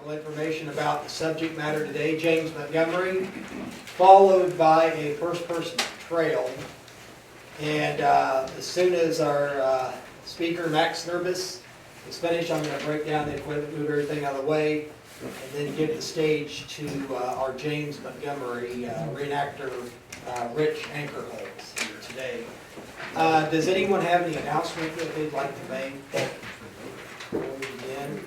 historical information about the subject matter today, James Montgomery, followed by a first-person trail. And as soon as our speaker, Max Nehrbass, is finished, I'm going to break down the equipment, move everything out of the way, and then give the stage to our James Montgomery reenactor, Rich Ankerholz, here today. Does anyone have any announcement that they'd like to make before we begin?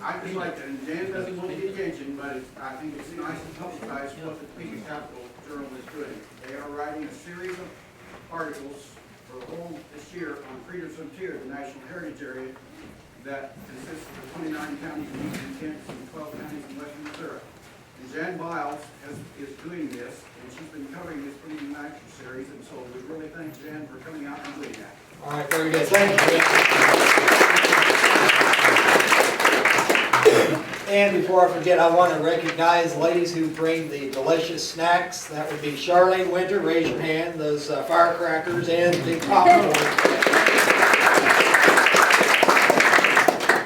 I'd just like to, and Dan doesn't want the attention, but I think it's nice to publicize what the Topeka Capital Journal is doing. They are writing a series of articles for the whole this year on Freedom's Frontier, the National Heritage Area, that consists of 29 counties in eastern Kansas and 12 counties in western Missouri. And Jan Biles is doing this, and she's been covering this Freedom in Action series, and so we really thank Jan for coming out and doing that. All right, very good. Thank you. And before I forget, I want to recognize ladies who bring the delicious snacks. That would be Charlene Winter, raise your hand, those firecrackers and the popcorn.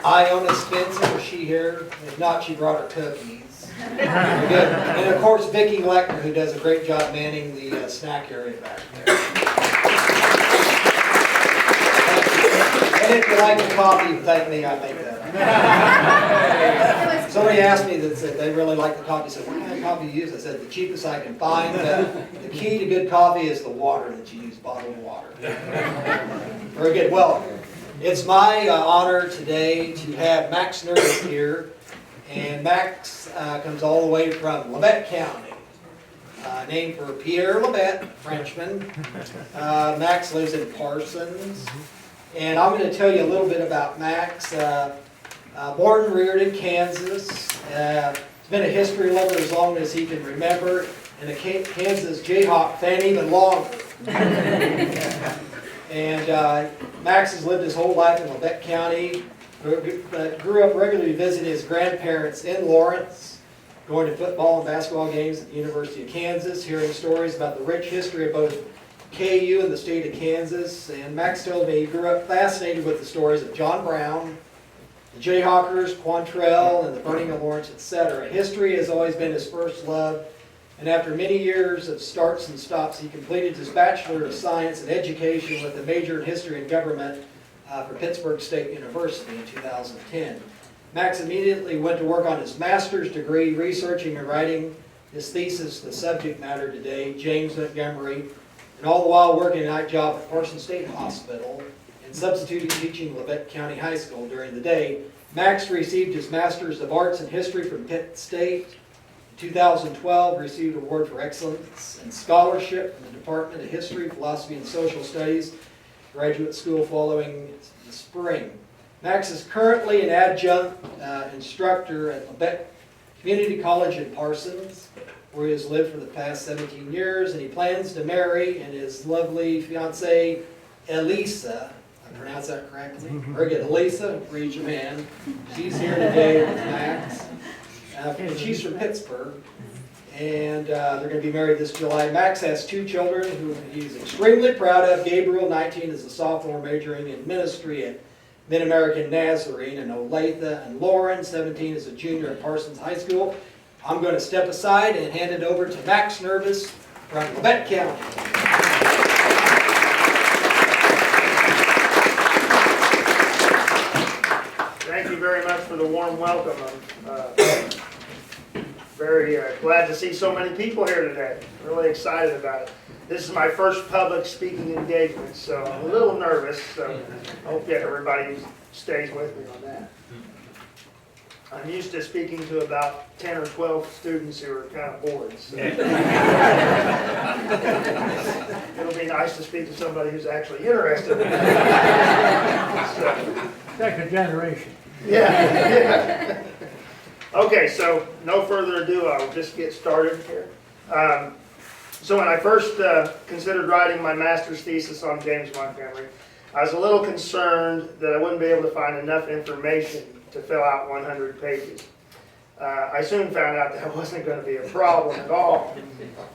Iona Spencer, is she here? If not, she brought her cookies. Very good. And of course, Vicki Leckner, who does a great job manning the snack area back there. And if you like the coffee, thank me, I think that. Somebody asked me that said they really like the coffee. Said, what kind of coffee do you use? I said, the cheapest I can find. The key to good coffee is the water that you use, bottled water. Very good. Well, it's my honor today to have Max Nehrbass here. And Max comes all the way from Labette County. Named for Pierre Labette, Frenchman. Max lives in Parsons. And I'm going to tell you a little bit about Max. Born and reared in Kansas. He's been a history lover as long as he can remember. And a Kansas Jayhawker fan even longer. And Max has lived his whole life in Labette County. Grew up regularly visiting his grandparents in Lawrence. Going to football and basketball games at the University of Kansas. Hearing stories about the rich history of both KU and the state of Kansas. And Max told me he grew up fascinated with the stories of John Brown, the Jayhawkers, Quantrell, and the burning of Lawrence, etc. History has always been his first love, and after many years of starts and stops, he completed his Bachelor of Science in Education with a major in History and Government for Pittsburgh State University in 2010. Max immediately went to work on his master's degree, researching and writing his thesis, the subject matter today, James Montgomery, and all the while working a night job at Parsons State Hospital and substituting teaching Labette County High School during the day. Max received his Master's of Arts in History from Pitt State. In 2012, received an award for excellence in scholarship from the Department of History, Philosophy, and Social Studies graduate school following the spring. Max is currently an adjunct instructor at Labette Community College in Parsons, where he has lived for the past 17 years, and he plans to marry and his lovely fiancée, Elisa. I pronounced that correctly? Very good. Elisa, raise your hand. She's here today with Max. And she's from Pittsburgh, and they're going to be married this July. Max has two children who he's extremely proud of. Gabriel, 19, is a sophomore majoring in ministry at Mid-American Nazarene in Olathe, and Lauren, 17, is a junior at Parsons High School. I'm going to step aside and hand it over to Max Nehrbass from Labette County. Thank you very much for the warm welcome. I'm very glad to see so many people here today. Really excited about it. This is my first public speaking engagement, so I'm a little nervous. So I hope that everybody stays with me on that. I'm used to speaking to about 10 or 12 students who are kind of bored. So. It'll be nice to speak to somebody who's actually interested in that. So. Second generation. Yeah. Okay, so no further ado, I'll just get started here. So when I first considered writing my master's thesis on James Montgomery, I was a little concerned that I wouldn't be able to find enough information to fill out 100 pages. I soon found out that wasn't going to be a problem at all.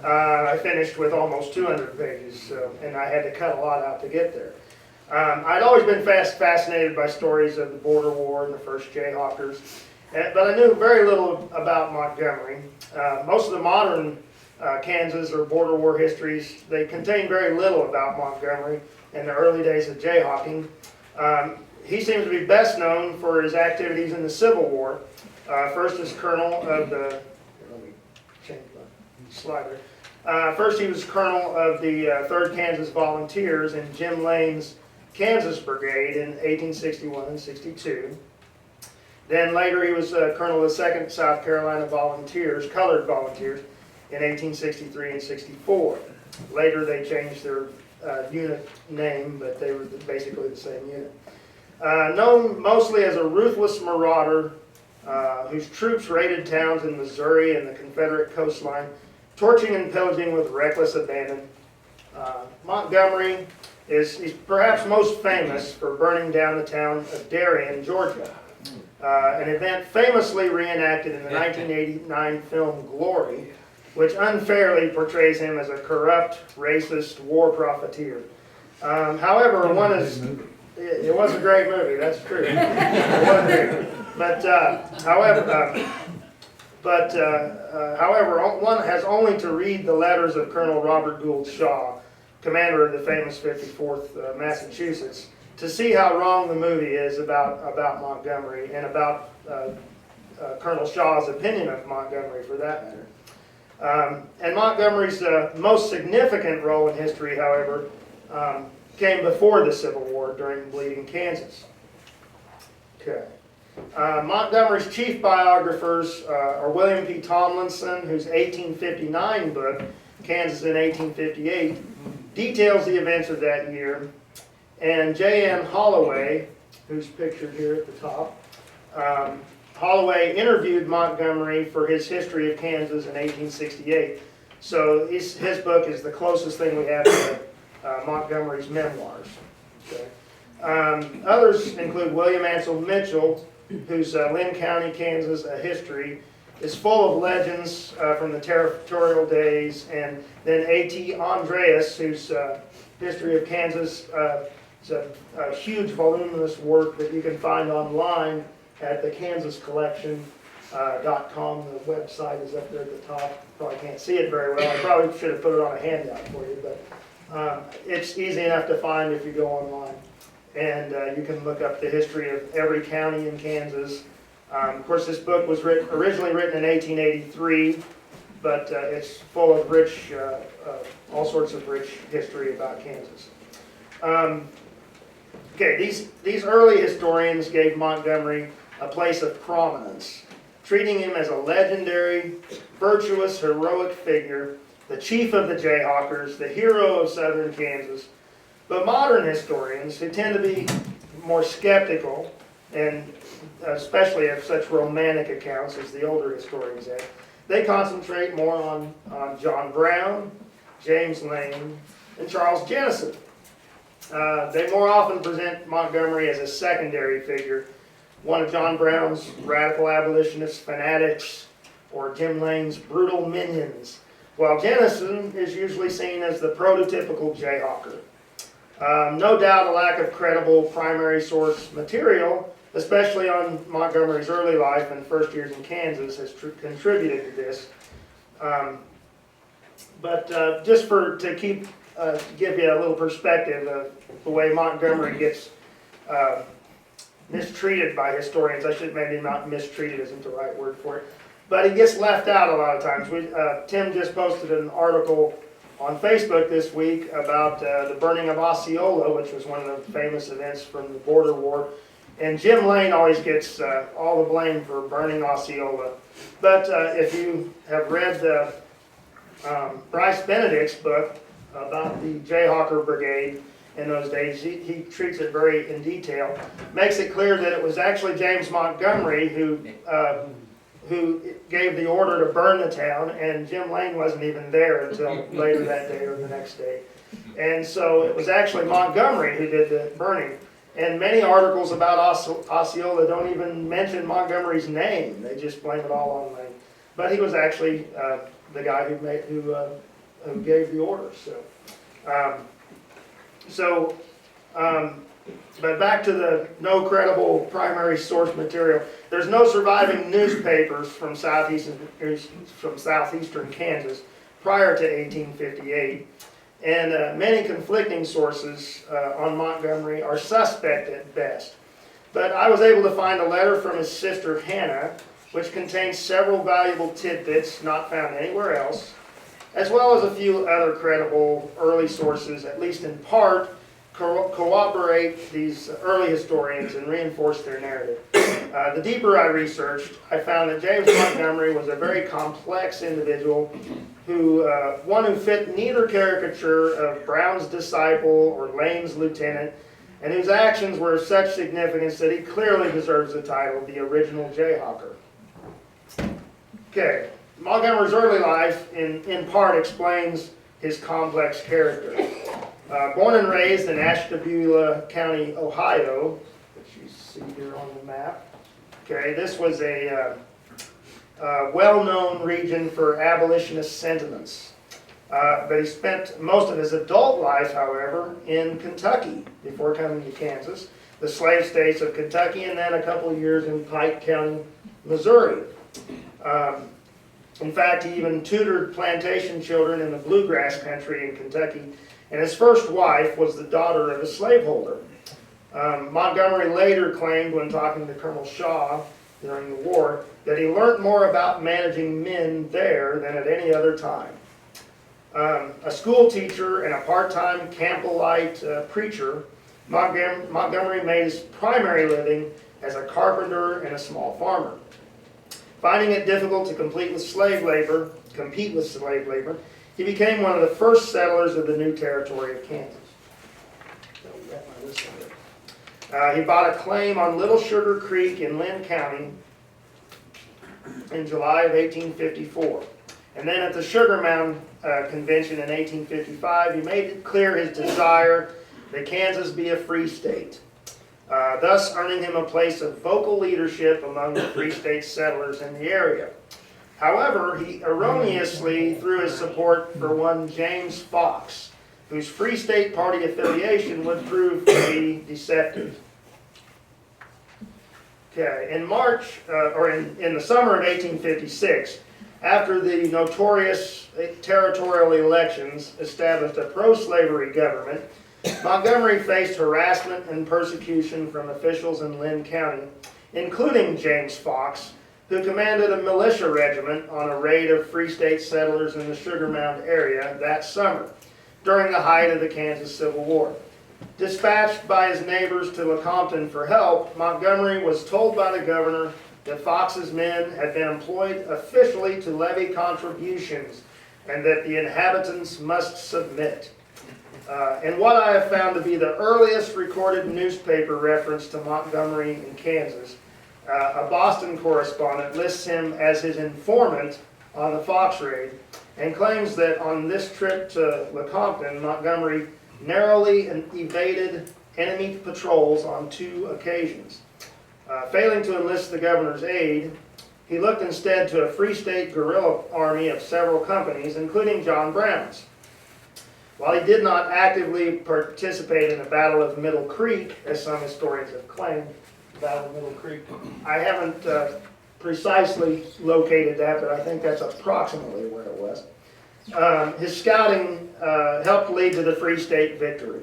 I finished with almost 200 pages, and I had to cut a lot out to get there. I'd always been fascinated by stories of the Border War and the first Jayhawkers, But I knew very little about Montgomery. Most of the modern Kansas or border war histories, they contain very little about Montgomery in the early days of jayhawking. He seems to be best known for his activities in the Civil War. First as colonel of the, let me change my slider. First he was colonel of the 3rd Kansas Volunteers in Jim Lane's Kansas Brigade in 1861 and 62. Then later he was colonel of the 2nd South Carolina Volunteers, Colored Volunteers, in 1863 and 64. Later they changed their unit name, but they were basically the same unit. Known mostly as a ruthless marauder whose troops raided towns in Missouri and the Confederate coastline, torching and pillaging with reckless abandon. Montgomery he's perhaps most famous for burning down the town of Darien, Georgia, an event famously reenacted in the 1989 film Glory, which unfairly portrays him as a corrupt, racist war profiteer. However, it was a great movie, that's true. It was a great movie. However, one has only to read the letters of Colonel Robert Gould Shaw, commander of the famous 54th Massachusetts, to see how wrong the movie is about Montgomery and about Colonel Shaw's opinion of Montgomery, for that matter. And Montgomery's most significant role in history, however, came before the Civil War during Bleeding Kansas. Okay. Montgomery's chief biographers are William P. Tomlinson, whose 1859 book, Kansas in 1858, details the events of that year, and J.N. Holloway, who's pictured here at the top. Holloway interviewed Montgomery for his History of Kansas in 1868, so his book is the closest thing we have to Montgomery's memoirs. Okay. Others include William Ansel Mitchell, whose Lynn County, Kansas, A History, is full of legends from the territorial days, and then A.T. Andreas, whose History of Kansas is a huge, voluminous work that you can find online at the kansascollection.com. The website is up there at the top. Probably can't see it very well. I probably should have put it on a handout for you, but it's easy enough to find if you go online. And you can look up the history of every county in Kansas. Of course, this book was originally written in 1883, but it's full of rich, all sorts of rich history about Kansas. Okay, these early historians gave Montgomery a place of prominence, treating him as a legendary, virtuous, heroic figure, the chief of the Jayhawkers, the hero of southern Kansas. But modern historians, who tend to be more skeptical, and especially of such romantic accounts as the older historians have, they concentrate more on John Brown, James Lane, and Charles Jennison. They more often present Montgomery as a secondary figure, one of John Brown's radical abolitionist fanatics, or Jim Lane's brutal minions, while Jennison is usually seen as the prototypical Jayhawker. No doubt a lack of credible primary source material, especially on Montgomery's early life and first years in Kansas, has contributed to this. But just to give you a little perspective of the way Montgomery gets mistreated by historians. Maybe not mistreated isn't the right word for it, but he gets left out a lot of times. Tim just posted an article on Facebook this week about the burning of Osceola, which was one of the famous events from the border war. And Jim Lane always gets all the blame for burning Osceola. But if you have read Bryce Benedict's book about the Jayhawker Brigade in those days, he treats it very in detail. Makes it clear that it was actually James Montgomery who gave the order to burn the town, and Jim Lane wasn't even there until later that day or the next day. And so it was actually Montgomery who did the burning. And many articles about Osceola don't even mention Montgomery's name. They just blame it all on Lane. But he was actually the guy who gave the order. But back to the no credible primary source material. There's no surviving newspapers from southeastern Kansas prior to 1858, and many conflicting sources on Montgomery are suspect at best. But I was able to find a letter from his sister Hannah, which contains several valuable tidbits not found anywhere else, as well as a few other credible early sources, at least in part, corroborate these early historians and reinforce their narrative. The deeper I researched, I found that James Montgomery was a very complex individual one who fit neither caricature of Brown's disciple or Lane's lieutenant, and whose actions were of such significance that he clearly deserves the title, the original Jayhawker. Okay, Montgomery's early life in part explains his complex character. Born and raised in Ashtabula County, Ohio, which you see here on the map. Okay, this was a well-known region for abolitionist sentiments. But he spent most of his adult life, however, in Kentucky before coming to Kansas, the slave states of Kentucky, and then a couple of years in Pike County, Missouri. In fact, he even tutored plantation children in the bluegrass country in Kentucky, and his first wife was the daughter of a slaveholder. Montgomery later claimed, when talking to Colonel Shaw during the war, that he learned more about managing men there than at any other time. A school teacher and a part-time Campbellite preacher, Montgomery made his primary living as a carpenter and a small farmer. Finding it difficult to compete with slave labor, he became one of the first settlers of the new territory of Kansas. He bought a claim on Little Sugar Creek in Lynn County in July of 1854. And then at the Sugar Mound Convention in 1855, he made it clear his desire that Kansas be a free state, thus earning him a place of vocal leadership among the free state settlers in the area. However, he erroneously threw his support for one James Fox, whose Free State Party affiliation would prove to be deceptive. Okay, in the summer of 1856, after the notorious territorial elections established a pro-slavery government, Montgomery faced harassment and persecution from officials in Lynn County, including James Fox, who commanded a militia regiment on a raid of Free State settlers in the Sugar Mound area that summer, during the height of the Kansas Civil War. Dispatched by his neighbors to Lecompton for help, Montgomery was told by the governor that Fox's men had been employed officially to levy contributions and that the inhabitants must submit. And what I have found to be the earliest recorded newspaper reference to Montgomery in Kansas, a Boston correspondent lists him as his informant on the Fox raid and claims that on this trip to Lecompton, Montgomery narrowly evaded enemy patrols on 2 occasions. Failing to enlist the governor's aid, he looked instead to a Free State guerrilla army of several companies, including John Brown's. While he did not actively participate in the Battle of Middle Creek, as some historians have claimed, Battle of Middle Creek, I haven't precisely located that, but I think that's approximately where it was. His scouting helped lead to the Free State victory.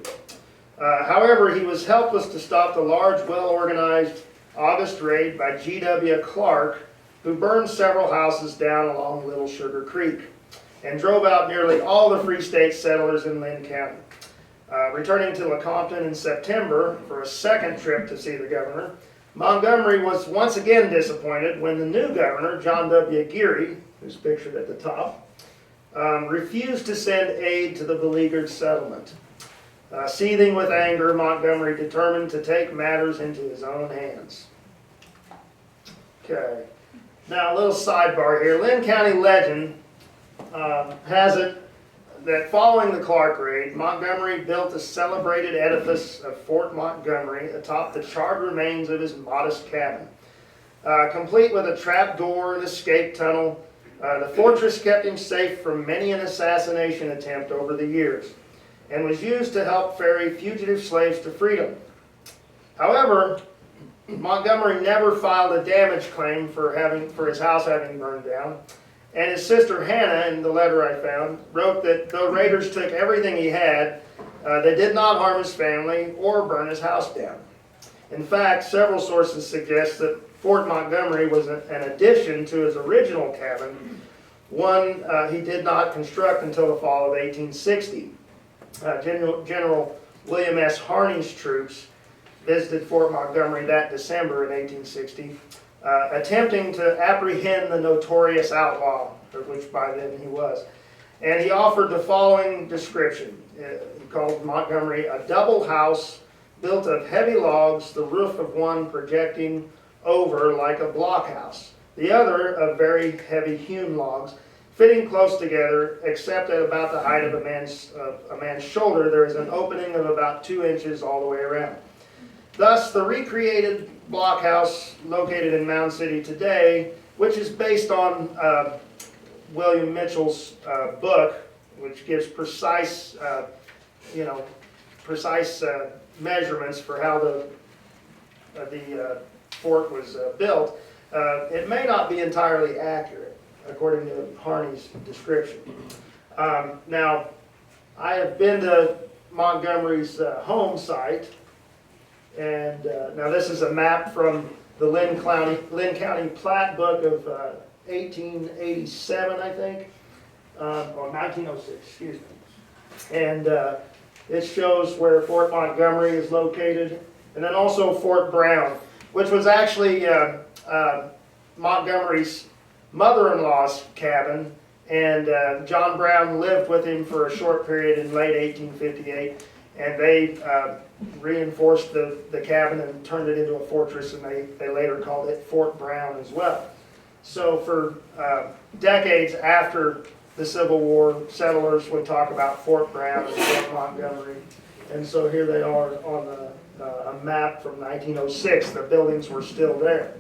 However, he was helpless to stop the large, well-organized August raid by G.W. Clark, who burned several houses down along Little Sugar Creek and drove out nearly all the Free State settlers in Lynn County. Returning to Lecompton in September for a second trip to see the governor, Montgomery was once again disappointed when the new governor, John W. Geary, who's pictured at the top, refused to send aid to the beleaguered settlement. Seething with anger, Montgomery determined to take matters into his own hands. Okay, now a little sidebar here. Lynn County legend has it that following the Clark raid, Montgomery built a celebrated edifice of Fort Montgomery atop the charred remains of his modest cabin. Complete with a trap door and escape tunnel, the fortress kept him safe from many an assassination attempt over the years, and was used to help ferry fugitive slaves to freedom. However, Montgomery never filed a damage claim for his house having burned down. And his sister Hannah, in the letter I found, wrote that though raiders took everything he had, they did not harm his family or burn his house down. In fact, several sources suggest that Fort Montgomery was an addition to his original cabin, one he did not construct until the fall of 1860. General William S. Harney's troops visited Fort Montgomery that December in 1860, attempting to apprehend the notorious outlaw, which by then he was. And he offered the following description. He called Montgomery a double house built of heavy logs, the roof of one projecting over like a blockhouse, the other of very heavy hewn logs, fitting close together, except at about the height of a man's shoulder, there is an opening of about 2 inches all the way around. Thus, the recreated blockhouse located in Mound City today, which is based on William Mitchell's book, which gives precise, measurements for how the fort was built. It may not be entirely accurate, according to Harney's description. Now, I have been to Montgomery's home site, and now this is a map from the Lynn County Plat Book of 1887, I think, or 1906, excuse me. And it shows where Fort Montgomery is located, and then also Fort Brown, which was actually Montgomery's mother-in-law's cabin, and John Brown lived with him for a short period in late 1858, and they reinforced the cabin and turned it into a fortress, and they later called it Fort Brown as well. So for decades after the Civil War, settlers would talk about Fort Brown and Fort Montgomery, and so here they are on a map from 1906. The buildings were still there.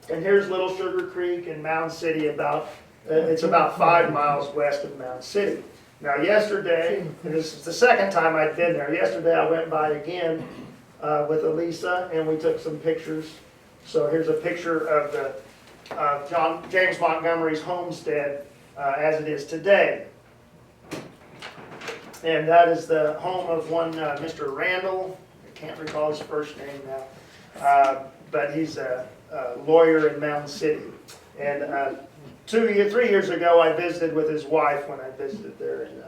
And here's Little Sugar Creek in Mound City. It's about 5 miles west of Mound City. Now yesterday, and this is the second time I'd been there, yesterday I went by again with Elisa, and we took some pictures. So here's a picture of James Montgomery's homestead as it is today. And that is the home of one Mr. Randall. I can't recall his first name now, but he's a lawyer in Mound City. And 3 years ago, I visited with his wife when I visited there, and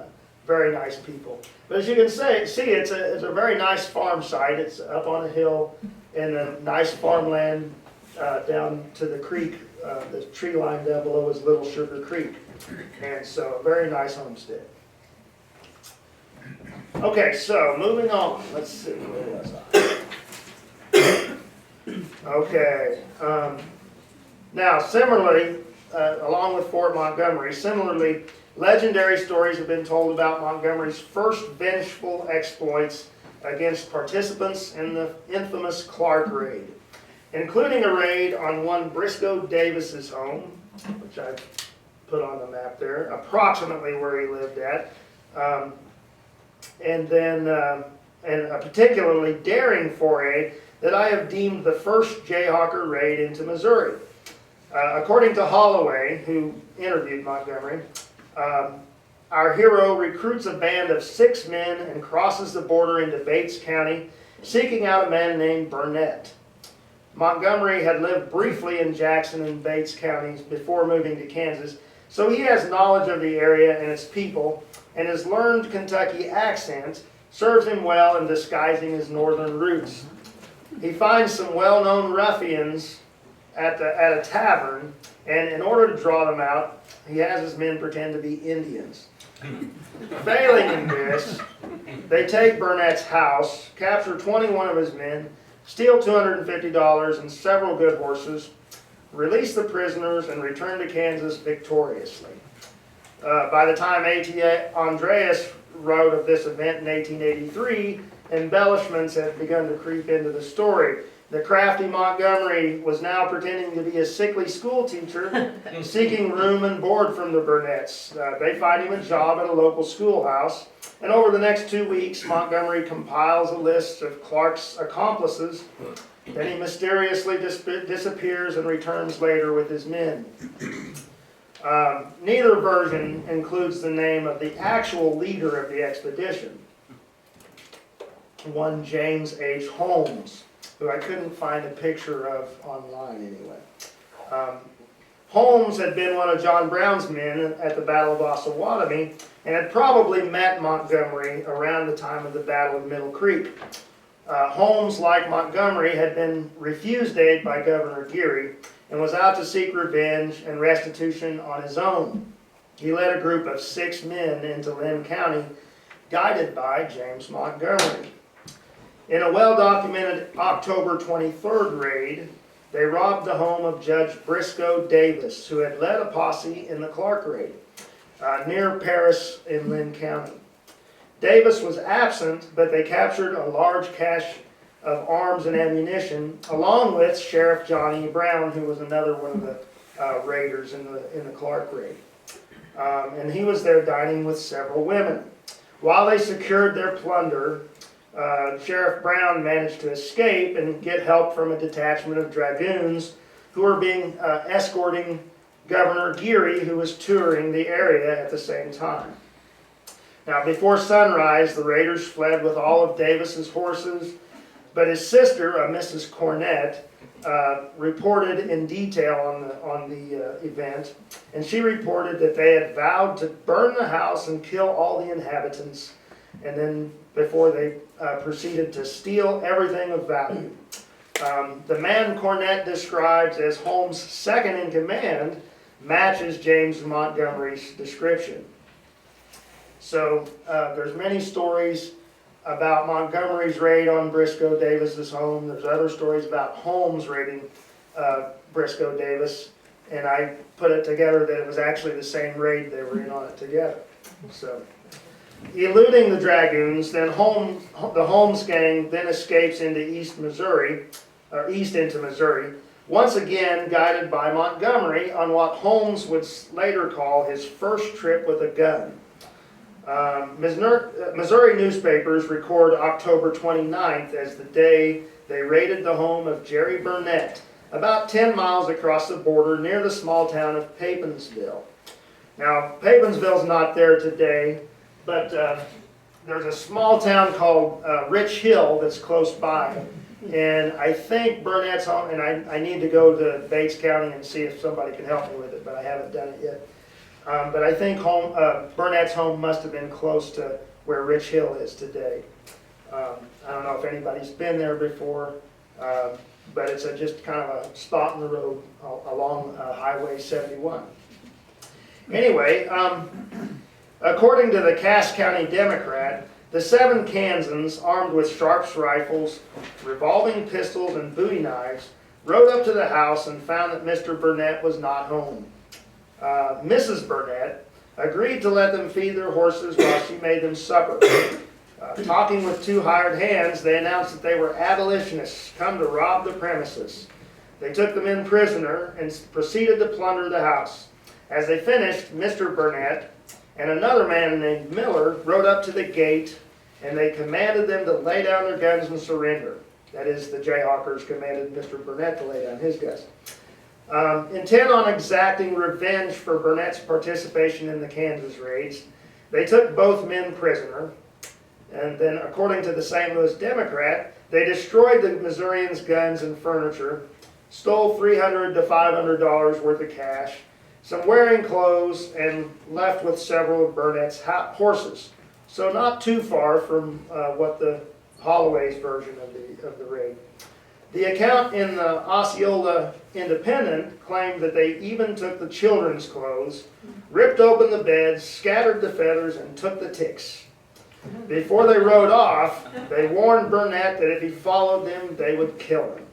very nice people. But as you can see, it's a very nice farm site. It's up on a hill in a nice farmland down to the creek. The tree line down below is Little Sugar Creek. And so, a very nice homestead. Okay, so moving on. Let's see, where was I? Okay. Now, similarly, along with Fort Montgomery, similarly, legendary stories have been told about Montgomery's first vengeful exploits against participants in the infamous Clark Raid, including a raid on one Briscoe Davis's home, which I put on the map there, approximately where he lived at, and then a particularly daring foray that I have deemed the first Jayhawker raid into Missouri. According to Holloway, who interviewed Montgomery, our hero recruits a band of 6 men and crosses the border into Bates County, seeking out a man named Burnett. Montgomery had lived briefly in Jackson and Bates counties before moving to Kansas, so he has knowledge of the area and its people, and his learned Kentucky accent serves him well in disguising his northern roots. He finds some well-known ruffians at a tavern, and in order to draw them out, he has his men pretend to be Indians. Failing in this, they take Burnett's house, capture 21 of his men, steal $250 and several good horses, release the prisoners, and return to Kansas victoriously. By the time A.T. Andreas wrote of this event in 1883, embellishments had begun to creep into the story. The crafty Montgomery was now pretending to be a sickly school teacher, seeking room and board from the Burnetts. They find him a job at a local schoolhouse, and over the next 2 weeks, Montgomery compiles a list of Clark's accomplices. Then he mysteriously disappears and returns later with his men. Neither version includes the name of the actual leader of the expedition, one James H. Holmes, who I couldn't find a picture of online anyway. Holmes had been one of John Brown's men at the Battle of Osawatomie and had probably met Montgomery around the time of the Battle of Middle Creek. Holmes, like Montgomery, had been refused aid by Governor Geary and was out to seek revenge and restitution on his own. He led a group of 6 men into Lynn County, guided by James Montgomery. In a well-documented October 23rd raid, they robbed the home of Judge Briscoe Davis, who had led a posse in the Clark raid, near Paris in Lynn County. Davis was absent, but they captured a large cache of arms and ammunition, along with Sheriff Johnny Brown, who was another one of the raiders in the Clark raid. And he was there dining with several women. While they secured their plunder, Sheriff Brown managed to escape and get help from a detachment of dragoons who were escorting Governor Geary, who was touring the area at the same time. Now, before sunrise, the raiders fled with all of Davis's horses, but his sister, Mrs. Cornett, reported in detail on the event, and she reported that they had vowed to burn the house and kill all the inhabitants, and then before they proceeded to steal everything of value. The man Cornett describes as Holmes' second in command matches James Montgomery's description. So there's many stories about Montgomery's raid on Briscoe Davis's home. There's other stories about Holmes raiding Briscoe Davis, and I put it together that it was actually the same raid. They were in on it together. So, eluding the dragoons, then the Holmes gang then escapes into east into Missouri, once again guided by Montgomery on what Holmes would later call his first trip with a gun. Missouri newspapers record October 29th as the day they raided the home of Jerry Burnett, about 10 miles across the border near the small town of Papinsville. Now, Papinsville's not there today, but there's a small town called Rich Hill that's close by. And I think Burnett's home, and I need to go to Bates County and see if somebody can help me with it, but I haven't done it yet. But I think Burnett's home must have been close to where Rich Hill is today. I don't know if anybody's been there before, but it's just kind of a spot in the road along Highway 71. Anyway, according to the Cass County Democrat, the 7 Kansans, armed with Sharps rifles, revolving pistols, and bowie knives, rode up to the house and found that Mr. Burnett was not home. Mrs. Burnett agreed to let them feed their horses while she made them supper. Talking with 2 hired hands, they announced that they were abolitionists come to rob the premises. They took the men prisoner and proceeded to plunder the house. As they finished, Mr. Burnett and another man named Miller rode up to the gate, and they commanded them to lay down their guns and surrender. That is, the Jayhawkers commanded Mr. Burnett to lay down his guns. Intent on exacting revenge for Burnett's participation in the Kansas raids, they took both men prisoner, and then, according to the St. Louis Democrat, they destroyed the Missourians' guns and furniture, stole $300 to $500 worth of cash, some wearing clothes, and left with several of Burnett's horses. So not too far from what the Holloway's version of the raid. The account in the Osceola Independent claimed that they even took the children's clothes, ripped open the beds, scattered the feathers, and took the ticks. Before they rode off, they warned Burnett that if he followed them, they would kill him.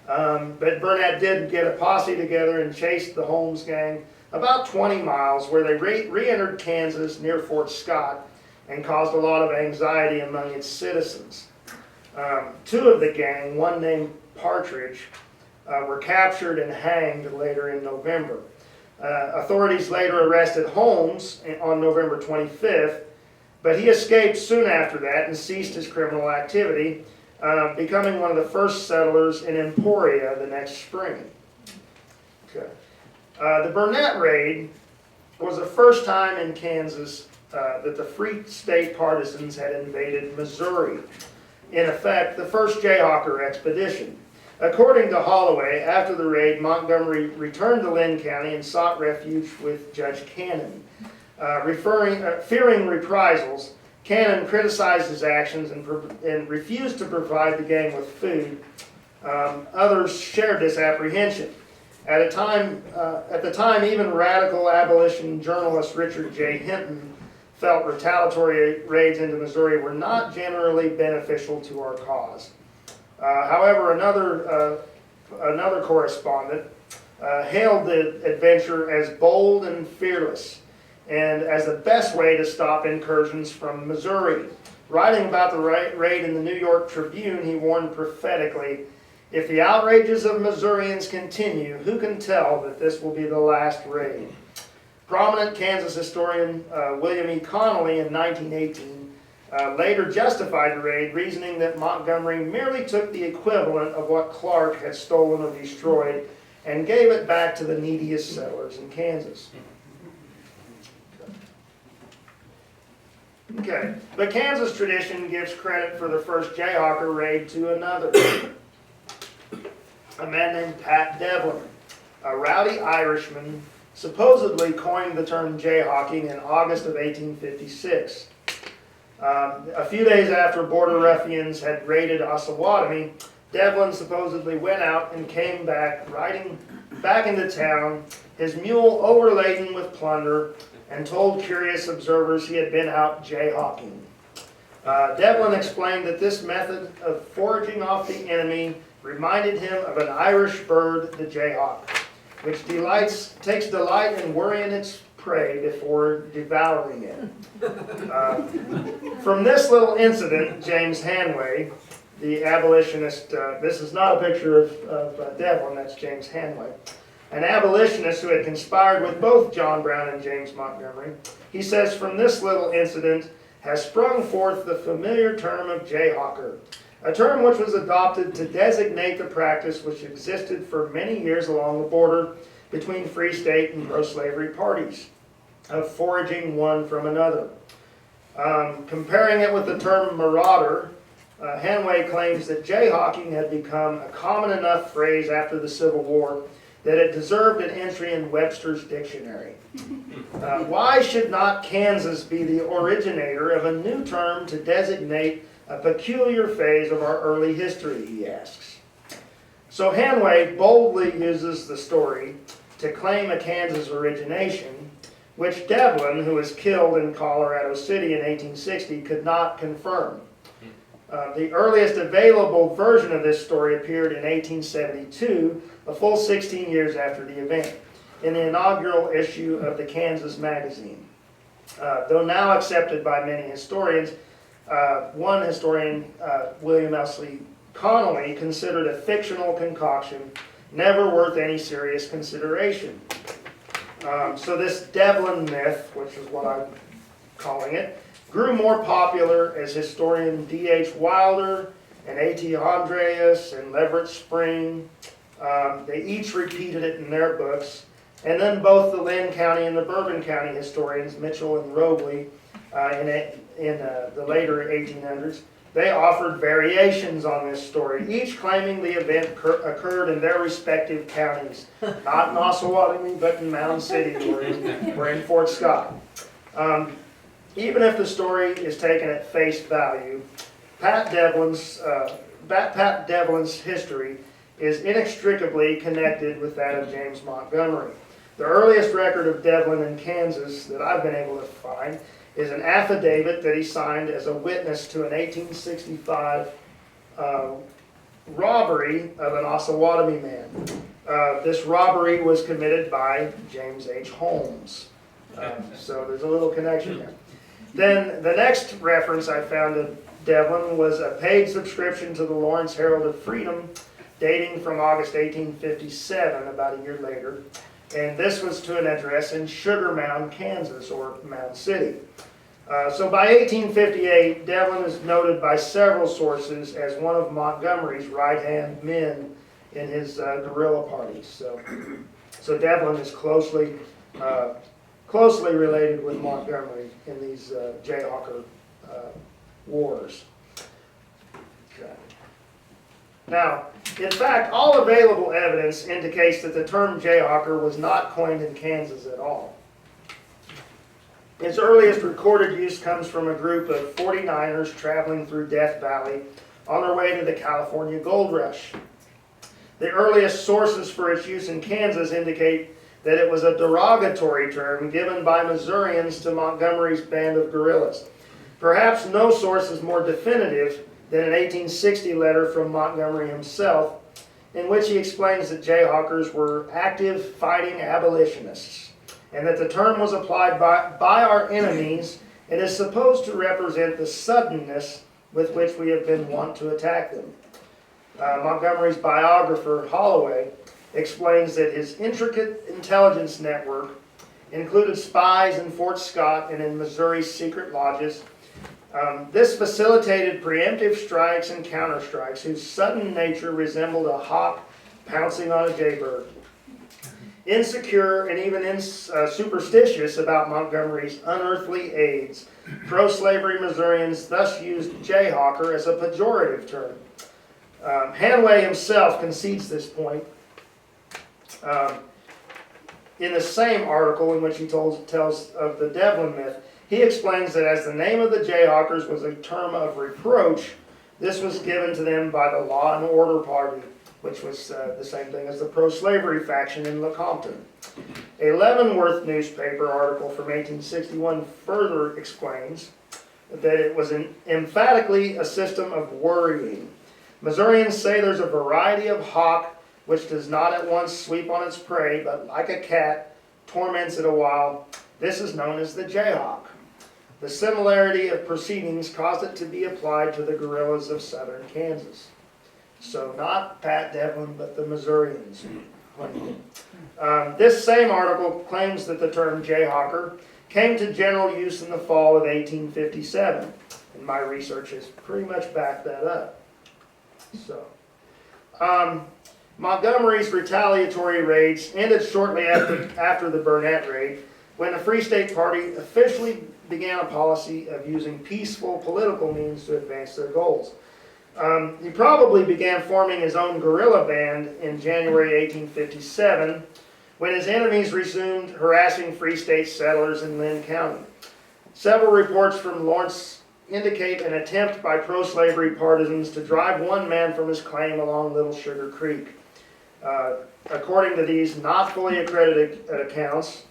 But Burnett did get a posse together and chased the Holmes gang about 20 miles, where they re-entered Kansas near Fort Scott and caused a lot of anxiety among its citizens. Two of the gang, one named Partridge, were captured and hanged later in November. Authorities later arrested Holmes on November 25th, but he escaped soon after that and ceased his criminal activity, becoming one of the first settlers in Emporia the next spring. Okay. The Burnett Raid was the first time in Kansas that the Free State partisans had invaded Missouri. In effect, the first Jayhawker expedition. According to Holloway, after the raid, Montgomery returned to Lynn County and sought refuge with Judge Cannon. Fearing reprisals, Cannon criticized his actions and refused to provide the gang with food. Others shared this apprehension. At the time, even radical abolition journalist Richard J. Hinton felt retaliatory raids into Missouri were not generally beneficial to our cause. However, another correspondent hailed the adventure as bold and fearless, and as the best way to stop incursions from Missouri. Writing about the raid in the New York Tribune, he warned prophetically, "If the outrages of Missourians continue, who can tell that this will be the last raid?" Prominent Kansas historian William E. Connolly in 1918 later justified the raid, reasoning that Montgomery merely took the equivalent of what Clark had stolen or destroyed and gave it back to the neediest settlers in Kansas. Okay, the Kansas tradition gives credit for the first Jayhawker raid to another, a man named Pat Devlin, a rowdy Irishman, supposedly coined the term jayhawking in August of 1856. A few days after border ruffians had raided Osawatomie, Devlin supposedly went out and came back, riding back into town, his mule overladen with plunder, and told curious observers he had been out jayhawking. Devlin explained that this method of foraging off the enemy reminded him of an Irish bird, the jayhawk, which takes delight in worrying its prey before devouring it. From this little incident, James Hanway, the abolitionist, this is not a picture of Devlin, that's James Hanway, an abolitionist who had conspired with both John Brown and James Montgomery, he says, "From this little incident has sprung forth the familiar term of jayhawker, a term which was adopted to designate the practice which existed for many years along the border between Free State and pro-slavery parties, of foraging one from another." Comparing it with the term marauder, Hanway claims that jayhawking had become a common enough phrase after the Civil War that it deserved an entry in Webster's dictionary. Why should not Kansas be the originator of a new term to designate a peculiar phase of our early history, he asks. So Hanway boldly uses the story to claim a Kansas origination, which Devlin, who was killed in Colorado City in 1860, could not confirm. The earliest available version of this story appeared in 1872, a full 16 years after the event, in the inaugural issue of the Kansas Magazine. Though now accepted by many historians, one historian, William Elsley Connolly, considered a fictional concoction, never worth any serious consideration. So this Devlin myth, which is what I'm calling it, grew more popular as historian D.H. Wilder and A.T. Andreas and Leverett Spring, they each repeated it in their books. And then both the Lynn County and the Bourbon County historians, Mitchell and Robley, in the later 1800s, they offered variations on this story, each claiming the event occurred in their respective counties, not in Osawatomie, but in Mound City or in Fort Scott. Even if the story is taken at face value, Pat Devlin's history is inextricably connected with that of James Montgomery. The earliest record of Devlin in Kansas that I've been able to find is an affidavit that he signed as a witness to an 1865 robbery of an Osawatomie man. This robbery was committed by James H. Holmes. So there's a little connection there. Then the next reference I found of Devlin was a paid subscription to the Lawrence Herald of Freedom, dating from August 1857, about a year later. And this was to an address in Sugar Mound, Kansas, or Mound City. So by 1858, Devlin is noted by several sources as one of Montgomery's right-hand men in his guerrilla parties. So Devlin is closely related with Montgomery in these Jayhawker wars. Okay. Now, in fact, all available evidence indicates that the term Jayhawker was not coined in Kansas at all. Its earliest recorded use comes from a group of 49ers traveling through Death Valley on their way to the California Gold Rush. The earliest sources for its use in Kansas indicate that it was a derogatory term given by Missourians to Montgomery's band of guerrillas. Perhaps no source is more definitive than an 1860 letter from Montgomery himself, in which he explains that Jayhawkers were active fighting abolitionists, and that the term was applied by our enemies and is supposed to represent the suddenness with which we have been wont to attack them. Montgomery's biographer, Holloway, explains that his intricate intelligence network included spies in Fort Scott and in Missouri's secret lodges. This facilitated preemptive strikes and counterstrikes whose sudden nature resembled a hawk pouncing on a jaybird. Insecure and even superstitious about Montgomery's unearthly aids, pro-slavery Missourians thus used Jayhawker as a pejorative term. Hanway himself concedes this point in the same article in which he tells of the Devlin myth. He explains that as the name of the Jayhawkers was a term of reproach, this was given to them by the Law and Order Party, which was the same thing as the pro-slavery faction in Lecompton. A Leavenworth newspaper article from 1861 further explains that it was emphatically a system of worrying. Missourians say there's a variety of hawk which does not at once sweep on its prey, but like a cat, torments it a while. This is known as the Jayhawk. The similarity of proceedings caused it to be applied to the guerrillas of southern Kansas. So not Pat Devlin, but the Missourians. This same article claims that the term Jayhawker came to general use in the fall of 1857, and my research has pretty much backed that up. So, Montgomery's retaliatory raids ended shortly after the Burnett raid, when the Free State Party officially began a policy of using peaceful political means to advance their goals. He probably began forming his own guerrilla band in January 1857, when his enemies resumed harassing Free State settlers in Lynn County. Several reports from Lawrence indicate an attempt by pro-slavery partisans to drive one man from his claim along Little Sugar Creek. According to these not fully accredited accounts,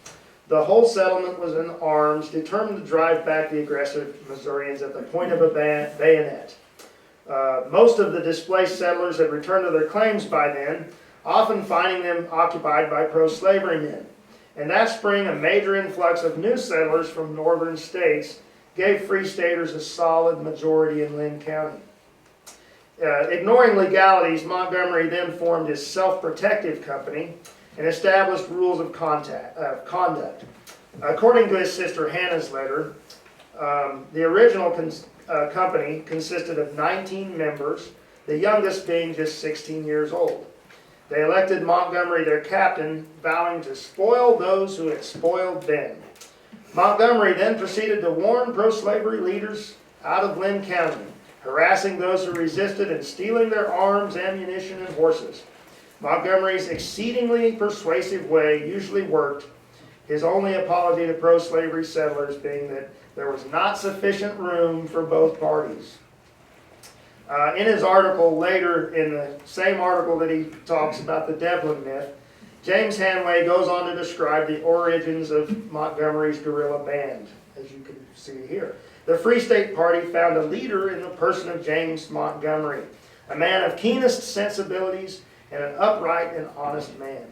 the whole settlement was in arms, determined to drive back the aggressive Missourians at the point of a bayonet. Most of the displaced settlers had returned to their claims by then, often finding them occupied by pro-slavery men. And that spring, a major influx of new settlers from northern states gave Free Staters a solid majority in Lynn County. Ignoring legalities, Montgomery then formed his self-protective company and established rules of conduct. According to his sister Hannah's letter, the original company consisted of 19 members, the youngest being just 16 years old. They elected Montgomery their captain, vowing to spoil those who had spoiled them. Montgomery then proceeded to warn pro-slavery leaders out of Lynn County, harassing those who resisted and stealing their arms, ammunition, and horses. Montgomery's exceedingly persuasive way usually worked, his only apology to pro-slavery settlers being that there was not sufficient room for both parties. In his article later, in the same article that he talks about the Devlin myth, James Hanway goes on to describe the origins of Montgomery's guerrilla band, as you can see here. The Free State Party found a leader in the person of James Montgomery, a man of keenest sensibilities and an upright and honest man.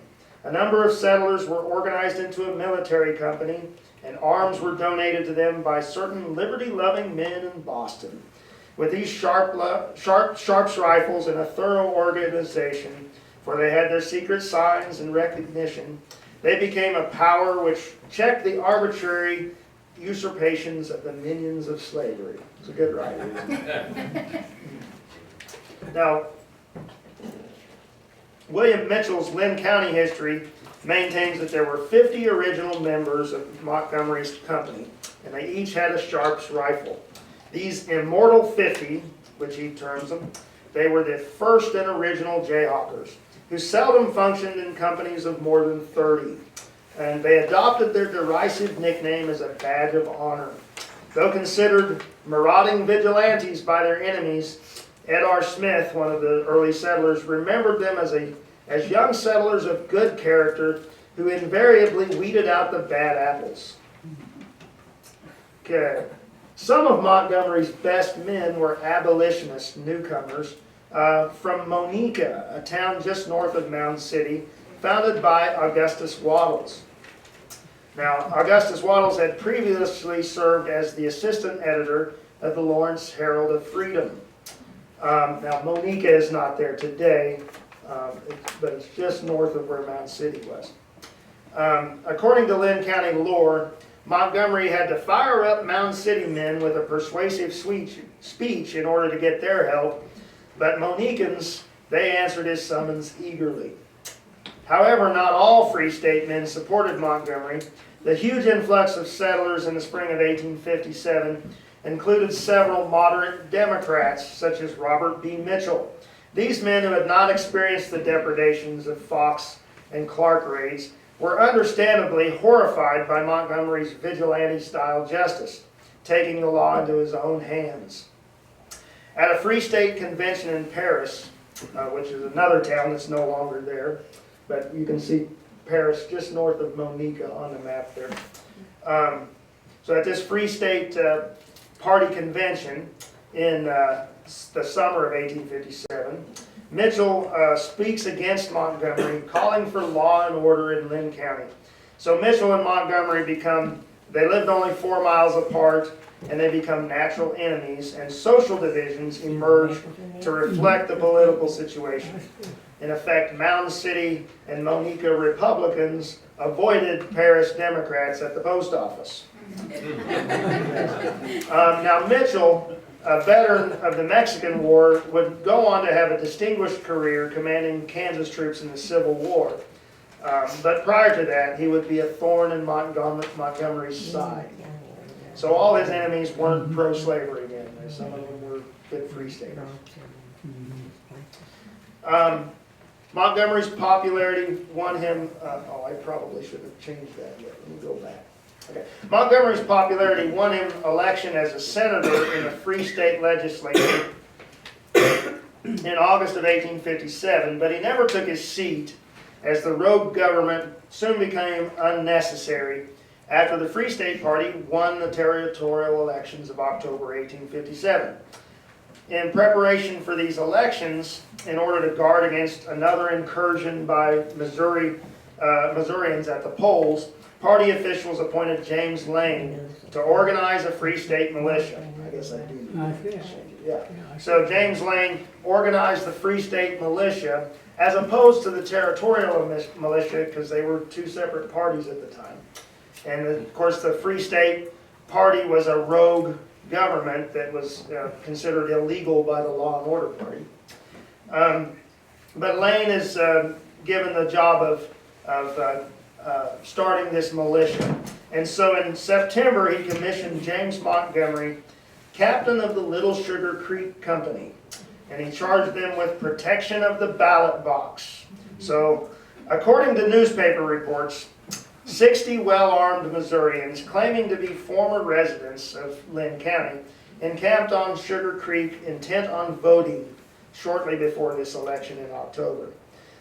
A number of settlers were organized into a military company, and arms were donated to them by certain liberty-loving men in Boston. With these sharps rifles and a thorough organization, for they had their secret signs and recognition, they became a power which checked the arbitrary usurpations of the minions of slavery. It's a good writer, isn't it? Now, William Mitchell's Lynn County history maintains that there were 50 original members of Montgomery's company, and they each had a Sharps rifle. These immortal 50, which he terms them, they were the first and original Jayhawkers, who seldom functioned in companies of more than 30. And they adopted their derisive nickname as a badge of honor. Though considered marauding vigilantes by their enemies, Ed R. Smith, one of the early settlers, remembered them as young settlers of good character who invariably weeded out the bad apples. Okay. Some of Montgomery's best men were abolitionist newcomers from Monica, a town just north of Mound City, founded by Augustus Wattles. Now, Augustus Wattles had previously served as the assistant editor of the Lawrence Herald of Freedom. Now, Monica is not there today, but it's just north of where Mound City was. According to Lynn County lore, Montgomery had to fire up Mound City men with a persuasive speech in order to get their help, but Monicans, they answered his summons eagerly. However, not all Free State men supported Montgomery. The huge influx of settlers in the spring of 1857 included several moderate Democrats, such as Robert B. Mitchell. These men, who had not experienced the depredations of Fox and Clark raids, were understandably horrified by Montgomery's vigilante-style justice, taking the law into his own hands. At a Free State convention in Paris, which is another town that's no longer there, but you can see Paris just north of Monica on the map there. So at this Free State Party convention in the summer of 1857, Mitchell speaks against Montgomery, calling for law and order in Lynn County. So Mitchell and Montgomery they lived only 4 miles apart, and they become natural enemies, and social divisions emerge to reflect the political situation. In effect, Mound City and Monica Republicans avoided Paris Democrats at the post office. Now Mitchell, a veteran of the Mexican War, would go on to have a distinguished career commanding Kansas troops in the Civil War. But prior to that, he would be a thorn in Montgomery's side. So all his enemies weren't pro-slavery again. Some of them were good Free Staters. Montgomery's popularity won him, I probably should have changed that yet. Let me go back. Okay. Montgomery's popularity won him election as a senator in the Free State legislature in August of 1857, but he never took his seat, as the rogue government soon became unnecessary after the Free State Party won the territorial elections of October 1857. In preparation for these elections, in order to guard against another incursion by Missourians at the polls, party officials appointed James Lane to organize a Free State militia. I guess I do need to change it. Yeah. So James Lane organized the Free State militia as opposed to the territorial militia, because they were two separate parties at the time. And of course, the Free State Party was a rogue government that was considered illegal by the Law and Order Party. But Lane is given the job of starting this militia. And so in September, he commissioned James Montgomery, captain of the Little Sugar Creek Company, and he charged them with protection of the ballot box. So, according to newspaper reports, 60 well-armed Missourians, claiming to be former residents of Lynn County, encamped on Sugar Creek, intent on voting shortly before this election in October.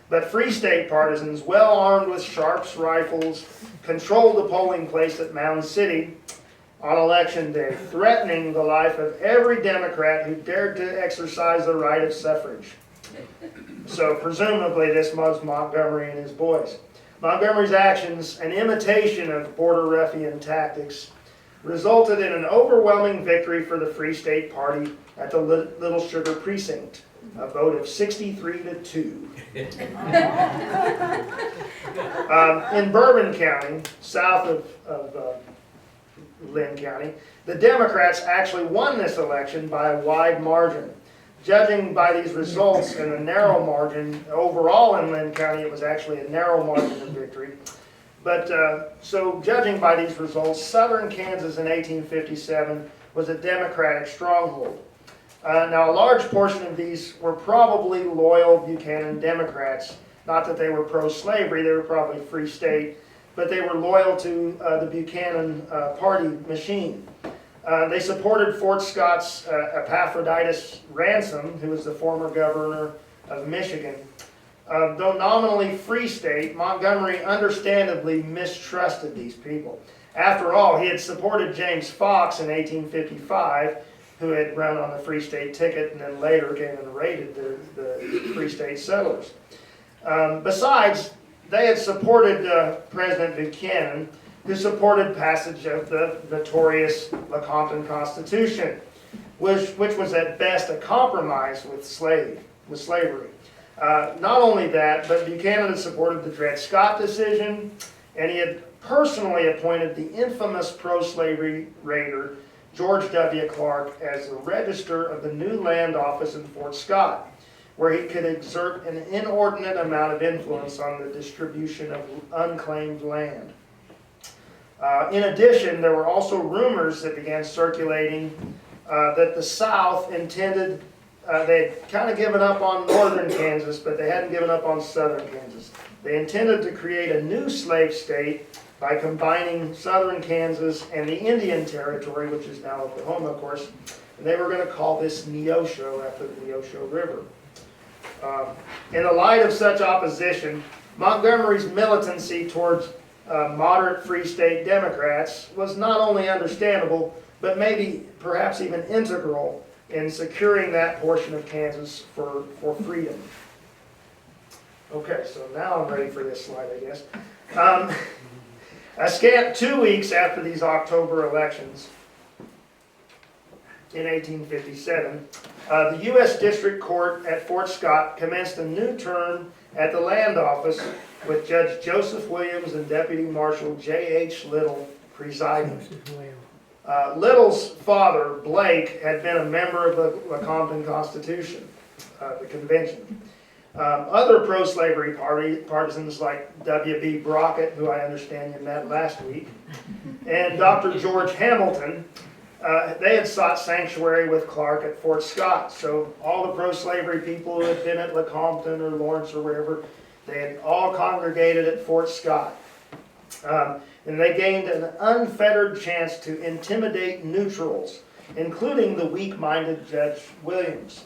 But Free State partisans, well armed with Sharps rifles, controlled the polling place at Mound City on Election Day, threatening the life of every Democrat who dared to exercise the right of suffrage. So presumably this was Montgomery and his boys. Montgomery's actions, an imitation of border ruffian tactics, resulted in an overwhelming victory for the Free State Party at the Little Sugar Precinct, a vote of 63-2. In Bourbon County, south of Lynn County, the Democrats actually won this election by a wide margin. Judging by these results in a narrow margin, overall in Lynn County it was actually a narrow margin of victory. But so judging by these results, southern Kansas in 1857 was a Democratic stronghold. Now a large portion of these were probably loyal Buchanan Democrats. Not that they were pro-slavery, they were probably free state, but they were loyal to the Buchanan party machine. They supported Fort Scott's Epaphroditus Ransom, who was the former governor of Michigan. Though nominally free state, Montgomery understandably mistrusted these people. After all, he had supported James Fox in 1855, who had run on the free state ticket and then later came and raided the free state settlers. Besides, they had supported President Buchanan, who supported passage of the notorious Lecompton Constitution, which was at best a compromise with slavery. Not only that, but Buchanan had supported the Dred Scott decision, and he had personally appointed the infamous pro-slavery raider George W. Clark as the register of the new land office in Fort Scott, where he could exert an inordinate amount of influence on the distribution of unclaimed land. In addition, there were also rumors that began circulating that the South intended, they'd kind of given up on northern Kansas, but they hadn't given up on southern Kansas. They intended to create a new slave state by combining southern Kansas and the Indian Territory, which is now Oklahoma, of course, and they were going to call this Neosho after the Neosho River. In the light of such opposition, Montgomery's militancy towards moderate free state Democrats was not only understandable, but maybe perhaps even integral in securing that portion of Kansas for freedom. Okay, so now I'm ready for this slide, I guess. A scant 2 weeks after these October elections in 1857, the U.S. District Court at Fort Scott commenced a new term at the land office with Judge Joseph Williams and Deputy Marshal J.H. Little presiding. Little's father, Blake, had been a member of the Lecompton Constitution, the convention. Other pro-slavery partisans like W.B. Brockett, who I understand you met last week, and Dr. George Hamilton, they had sought sanctuary with Clark at Fort Scott. So all the pro-slavery people who had been at Lecompton or Lawrence or wherever, they had all congregated at Fort Scott. And they gained an unfettered chance to intimidate neutrals, including the weak-minded Judge Williams.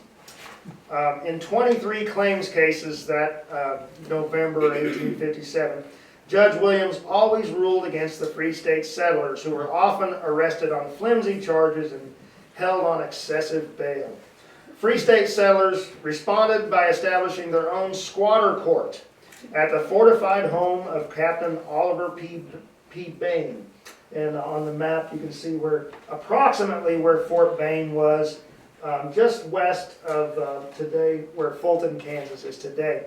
In 23 claims cases that November 1857, Judge Williams always ruled against the Free State settlers, who were often arrested on flimsy charges and held on excessive bail. Free State settlers responded by establishing their own squatter court at the fortified home of Captain Oliver P. Bain. And on the map you can see approximately where Fort Bain was, just west of today, where Fulton, Kansas is today.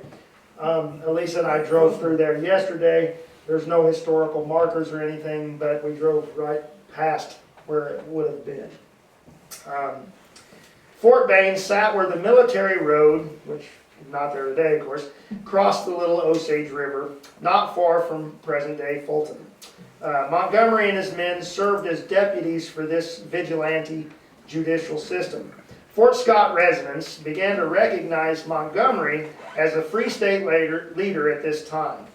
Elisa and I drove through there yesterday. There's no historical markers or anything, but we drove right past where it would have been. Fort Bain sat where the military road, which is not there today, of course, crossed the Little Osage River, not far from present-day Fulton. Montgomery and his men served as deputies for this vigilante judicial system. Fort Scott residents began to recognize Montgomery as a Free State leader at this time.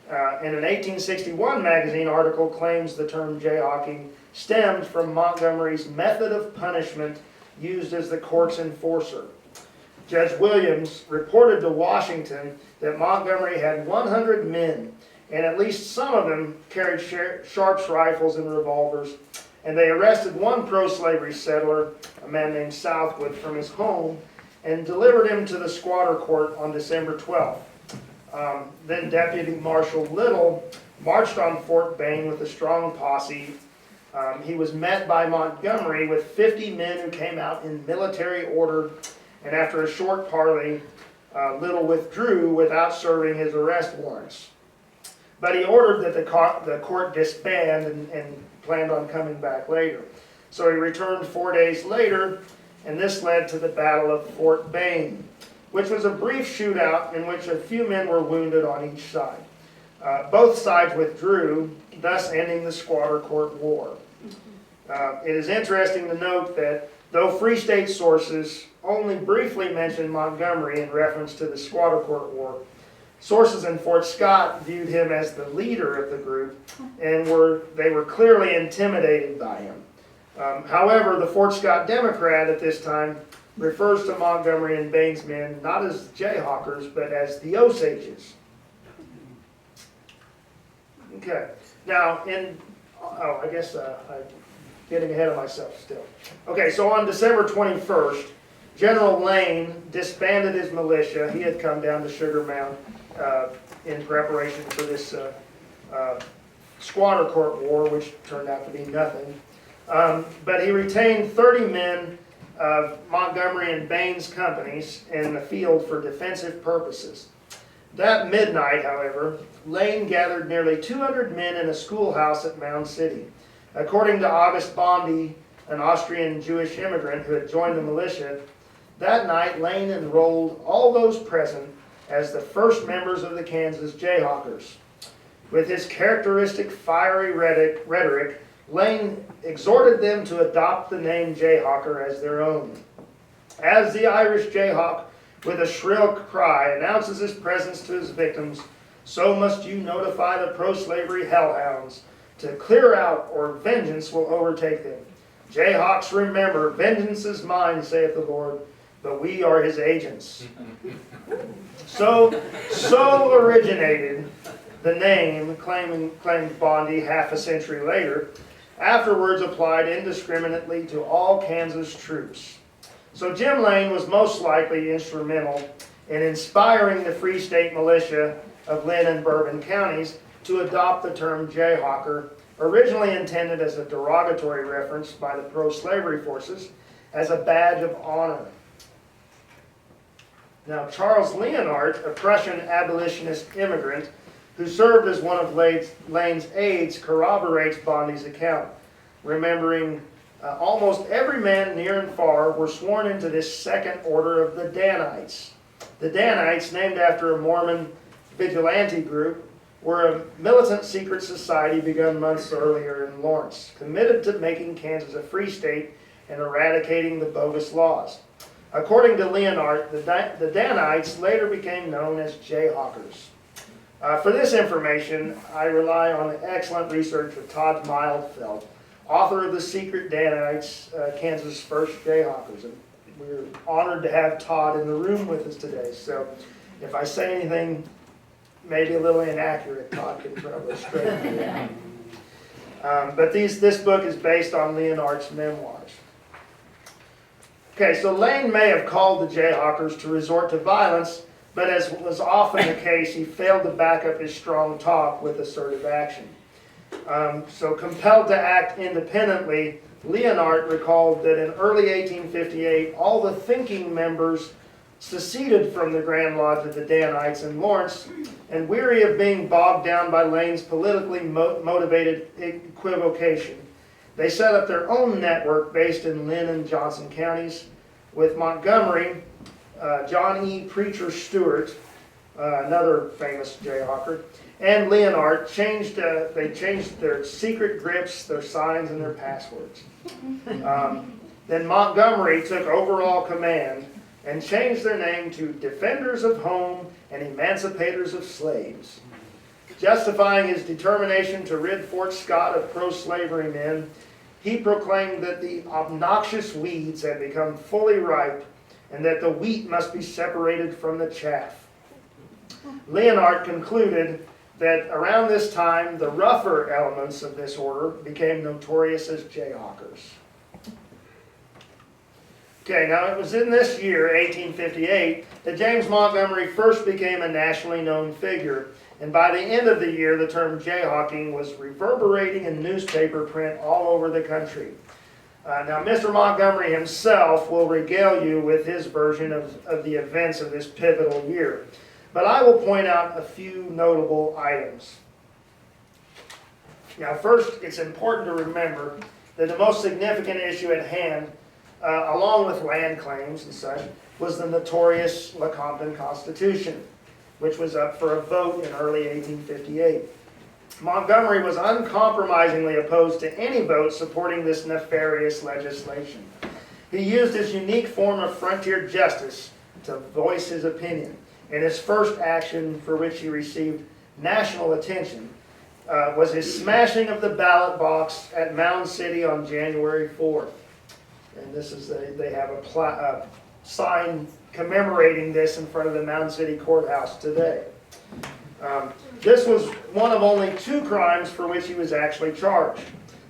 And an 1861 magazine article claims the term jayhawking stemmed from Montgomery's method of punishment used as the court's enforcer. Judge Williams reported to Washington that Montgomery had 100 men, and at least some of them carried Sharps rifles and revolvers, and they arrested one pro-slavery settler, a man named Southwood, from his home and delivered him to the squatter court on December 12th. Then Deputy Marshal Little marched on Fort Bain with a strong posse, He was met by Montgomery with 50 men who came out in military order, and after a short parley, Little withdrew without serving his arrest warrants. But he ordered that the court disband and planned on coming back later. So he returned 4 days later, and this led to the Battle of Fort Bain, which was a brief shootout in which a few men were wounded on each side. Both sides withdrew, thus ending the Squatter Court War. It is interesting to note that though Free State sources only briefly mention Montgomery in reference to the Squatter Court War, sources in Fort Scott viewed him as the leader of the group, and they were clearly intimidated by him. However, the Fort Scott Democrat at this time refers to Montgomery and Bain's men not as Jayhawkers, but as the Osages. Okay, now I guess I'm getting ahead of myself still. Okay, so on December 21st, General Lane disbanded his militia. He had come down to Sugar Mound in preparation for this Squatter Court War, which turned out to be nothing. But he retained 30 men of Montgomery and Bain's companies in the field for defensive purposes. That midnight, however, Lane gathered nearly 200 men in a schoolhouse at Mound City. According to August Bondy, an Austrian Jewish immigrant who had joined the militia, that night Lane enrolled all those present as the first members of the Kansas Jayhawkers. With his characteristic fiery rhetoric, Lane exhorted them to adopt the name Jayhawker as their own. As the Irish Jayhawk, with a shrill cry, announces his presence to his victims, so must you notify the pro-slavery hellhounds to clear out, or vengeance will overtake them. Jayhawks, remember, vengeance is mine, saith the Lord, but we are his agents. So originated the name, claimed Bondy half a century later, afterwards applied indiscriminately to all Kansas troops. So Jim Lane was most likely instrumental in inspiring the Free State militia of Lynn and Bourbon counties to adopt the term Jayhawker, originally intended as a derogatory reference by the pro-slavery forces, as a badge of honor. Now, Charles Leonhardt, a Prussian abolitionist immigrant who served as one of Lane's aides, corroborates Bondy's account, remembering almost every man near and far were sworn into this second order of the Danites. The Danites, named after a Mormon vigilante group, were a militant secret society begun months earlier in Lawrence, committed to making Kansas a free state and eradicating the bogus laws. According to Leonhardt, the Danites later became known as Jayhawkers. For this information, I rely on the excellent research of Todd Mildfeld, author of The Secret Danites, Kansas' first Jayhawkers. And we're honored to have Todd in the room with us today. So if I say anything maybe a little inaccurate, Todd can probably straighten me out. But this book is based on Leonhardt's memoirs. Okay, so Lane may have called the Jayhawkers to resort to violence, but as was often the case, he failed to back up his strong talk with assertive action. So compelled to act independently, Leonhardt recalled that in early 1858, all the thinking members seceded from the Grand Lodge of the Danites in Lawrence, and weary of being bogged down by Lane's politically motivated equivocation, they set up their own network based in Lynn and Johnson counties, with Montgomery, John E. Preacher Stewart, another famous Jayhawker, and Leonhardt changed their secret grips, their signs, and their passwords. Then Montgomery took overall command and changed their name to Defenders of Home and Emancipators of Slaves. Justifying his determination to rid Fort Scott of pro-slavery men, he proclaimed that the obnoxious weeds had become fully ripe and that the wheat must be separated from the chaff. Leonhardt concluded that around this time, the rougher elements of this order became notorious as Jayhawkers. Okay, now it was in this year, 1858, that James Montgomery first became a nationally known figure And by the end of the year, the term jayhawking was reverberating in newspaper print all over the country. Now, Mr. Montgomery himself will regale you with his version of the events of this pivotal year. But I will point out a few notable items. Now, first, it's important to remember that the most significant issue at hand, along with land claims and such, was the notorious Lecompton Constitution, which was up for a vote in early 1858. Montgomery was uncompromisingly opposed to any vote supporting this nefarious legislation. He used his unique form of frontier justice to voice his opinion, and his first action for which he received national attention was his smashing of the ballot box at Mound City on January 4th. And this is they have a sign commemorating this in front of the Mound City Courthouse today. This was one of only 2 crimes for which he was actually charged.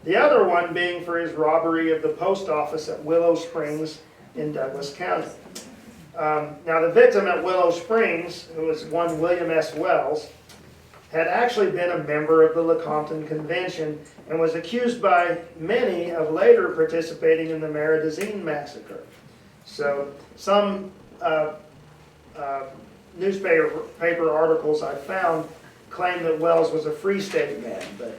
The other one being for his robbery of the post office at Willow Springs in Douglas County. Now, the victim at Willow Springs, who was one William S. Wells, had actually been a member of the Lecompton Convention and was accused by many of later participating in the Maradazine massacre. So some newspaper articles I found claim that Wells was a Free State man, but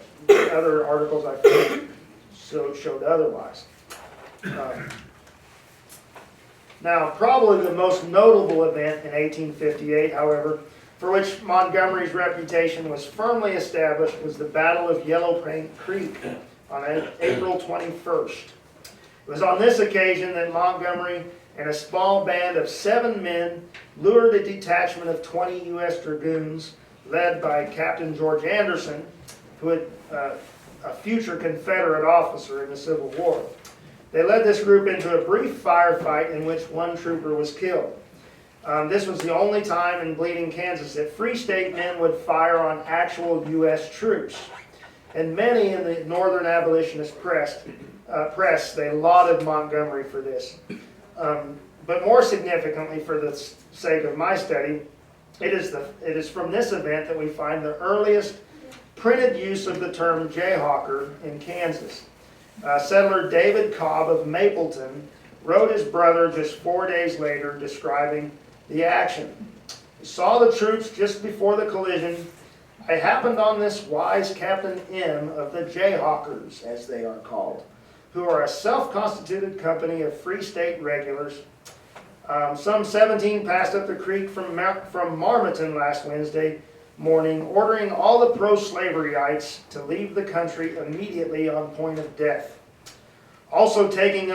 other articles I found showed otherwise. Now, probably the most notable event in 1858, however, for which Montgomery's reputation was firmly established, was the Battle of Yellow Paint Creek on April 21st. It was on this occasion that Montgomery and a small band of 7 men lured a detachment of 20 U.S. Dragoons, led by Captain George Anderson, who had a future Confederate officer in the Civil War. They led this group into a brief firefight in which 1 trooper was killed. This was the only time in Bleeding, Kansas that Free State men would fire on actual U.S. troops. And many in the Northern Abolitionist press, they lauded Montgomery for this. But more significantly, for the sake of my study, it is from this event that we find the earliest printed use of the term Jayhawker in Kansas. Settler David Cobb of Mapleton wrote his brother just 4 days later describing the action. He saw the troops just before the collision. I happened on this wise Captain M of the Jayhawkers, as they are called, who are a self-constituted company of Free State regulars. Some 17 passed up the creek from Marmaton last Wednesday morning, ordering all the pro-slaveryites to leave the country immediately on point of death. Also taking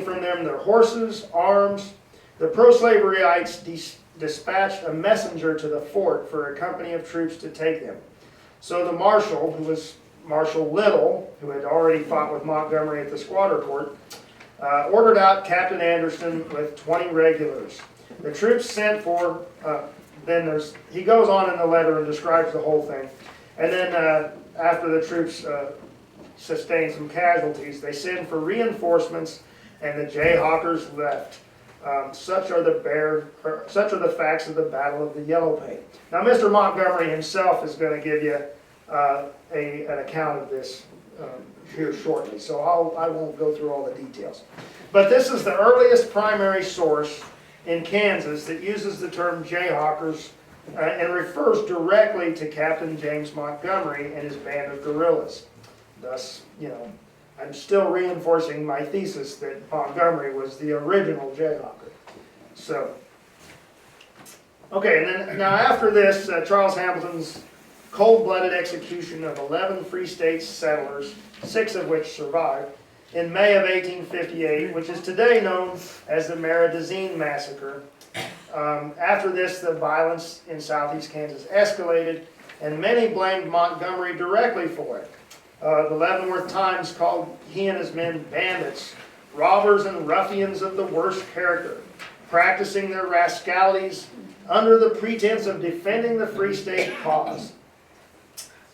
from them their horses, arms. The pro-slaveryites dispatched a messenger to the fort for a company of troops to take them. So the marshal, who was Marshal Little, who had already fought with Montgomery at the squatter court, ordered out Captain Anderson with 20 regulars. The troops sent for, he goes on in the letter and describes the whole thing. And then after the troops sustained some casualties, they send for reinforcements, and the Jayhawkers left. Such are the facts of the Battle of the Yellow Paint. Now, Mr. Montgomery himself is going to give you an account of this here shortly, so I won't go through all the details. But this is the earliest primary source in Kansas that uses the term Jayhawkers and refers directly to Captain James Montgomery and his band of guerrillas. Thus, I'm still reinforcing my thesis that Montgomery was the original Jayhawker. So, okay, and then now after this, Charles Hamilton's cold-blooded execution of 11 Free State settlers, 6 of which survived, in May of 1858, which is today known as the Maradazine Massacre. After this, the violence in southeast Kansas escalated, and many blamed Montgomery directly for it. The Leavenworth Times called he and his men bandits, robbers and ruffians of the worst character, practicing their rascalities under the pretense of defending the Free State cause.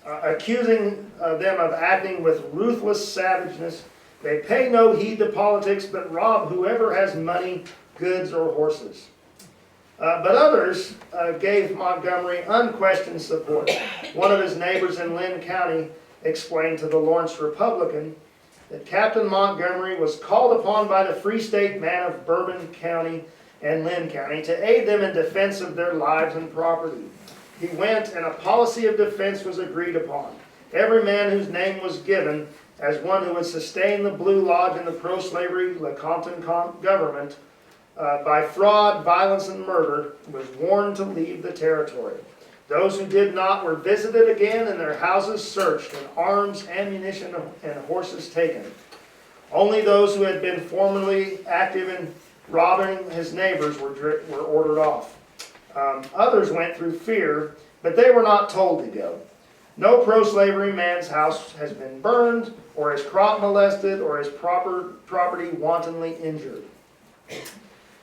Accusing them of acting with ruthless savageness, they pay no heed to politics but rob whoever has money, goods, or horses. But others gave Montgomery unquestioned support. One of his neighbors in Lynn County explained to the Lawrence Republican that Captain Montgomery was called upon by the Free State man of Bourbon County and Lynn County to aid them in defense of their lives and property. He went, and a policy of defense was agreed upon. Every man whose name was given as one who would sustain the Blue Lodge and the pro-slavery Lecompton government by fraud, violence, and murder was warned to leave the territory. Those who did not were visited again and their houses searched and arms, ammunition, and horses taken. Only those who had been formerly active in robbing his neighbors were ordered off. Others went through fear, but they were not told to go. No pro-slavery man's house has been burned, or his crop molested, or his property wantonly injured.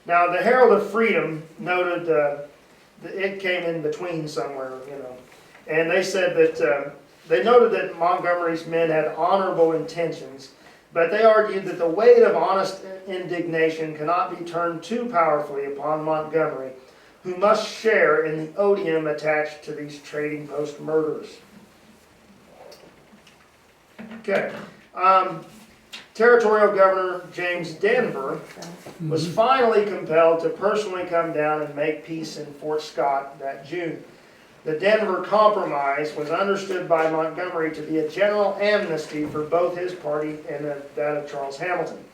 Now, the Herald of Freedom noted it came in between somewhere, and they said that they noted that Montgomery's men had honorable intentions, but they argued that the weight of honest indignation cannot be turned too powerfully upon Montgomery, who must share in the odium attached to these trading post murders. Okay. Territorial Governor James Denver was finally compelled to personally come down and make peace in Fort Scott that June. The Denver Compromise was understood by Montgomery to be a general amnesty for both his party and that of Charles Hamilton.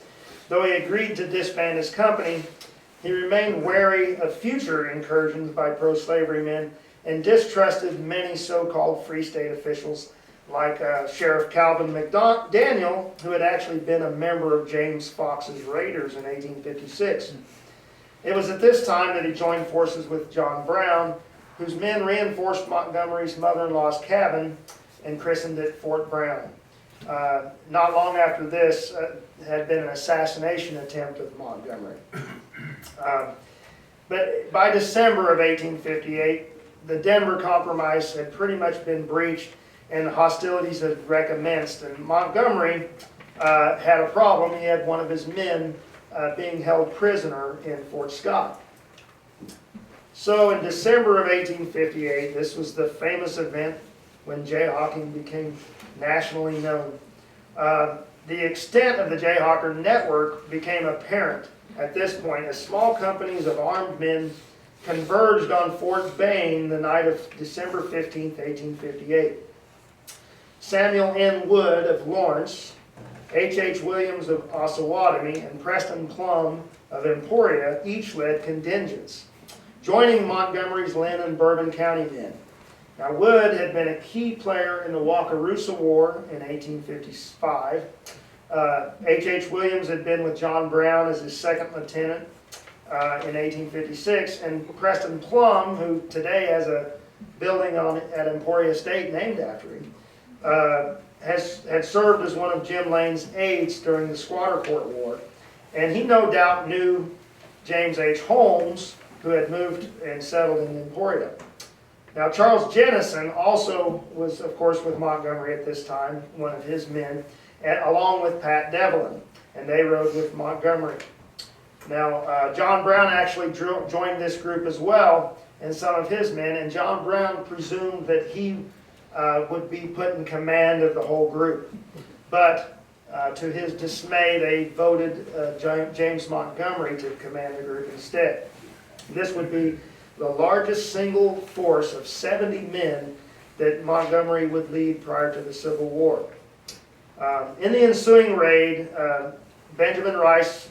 Though he agreed to disband his company, he remained wary of future incursions by pro-slavery men and distrusted many so-called Free State officials like Sheriff Calvin McDaniel, who had actually been a member of James Fox's Raiders in 1856. It was at this time that he joined forces with John Brown, whose men reinforced Montgomery's mother-in-law's cabin and christened it Fort Brown. Not long after this had been an assassination attempt of Montgomery. But by December of 1858, the Denver Compromise had pretty much been breached and the hostilities had recommenced. And Montgomery had a problem. He had one of his men being held prisoner in Fort Scott. So in December of 1858, this was the famous event when jayhawking became nationally known. The extent of the Jayhawker network became apparent at this point as small companies of armed men converged on Fort Bain the night of December 15, 1858. Samuel N. Wood of Lawrence, H. Williams of Osawatomie, and Preston Plum of Emporia each led contingents, joining Montgomery's Lynn and Bourbon County men. Now, Wood had been a key player in the Wakarusa War in 1855. H. Williams had been with John Brown as his second lieutenant in 1856, and Preston Plum, who today has a building at Emporia State named after him, had served as one of Jim Lane's aides during the Squatter Court War. And he no doubt knew James H. Holmes, who had moved and settled in Emporia. Now, Charles Jennison also was, of course, with Montgomery at this time, one of his men, along with Pat Devlin, and they rode with Montgomery. Now, John Brown actually joined this group as well, and some of his men, and John Brown presumed that he would be put in command of the whole group. But to his dismay, they voted James Montgomery to command the group instead. This would be the largest single force of 70 men that Montgomery would lead prior to the Civil War. In the ensuing raid, Benjamin Rice,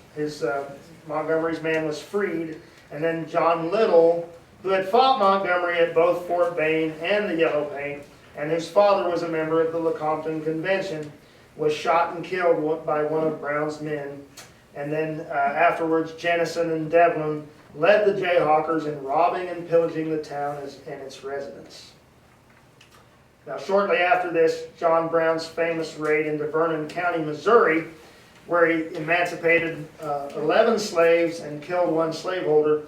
Montgomery's man, was freed, and then John Little, who had fought Montgomery at both Fort Bain and the Yellow Paint, and whose father was a member of the Lecompton Convention, was shot and killed by one of Brown's men. And then afterwards, Jennison and Devlin led the Jayhawkers in robbing and pillaging the town and its residents. Now, shortly after this, John Brown's famous raid into Vernon County, Missouri, where he emancipated 11 slaves and killed one slaveholder,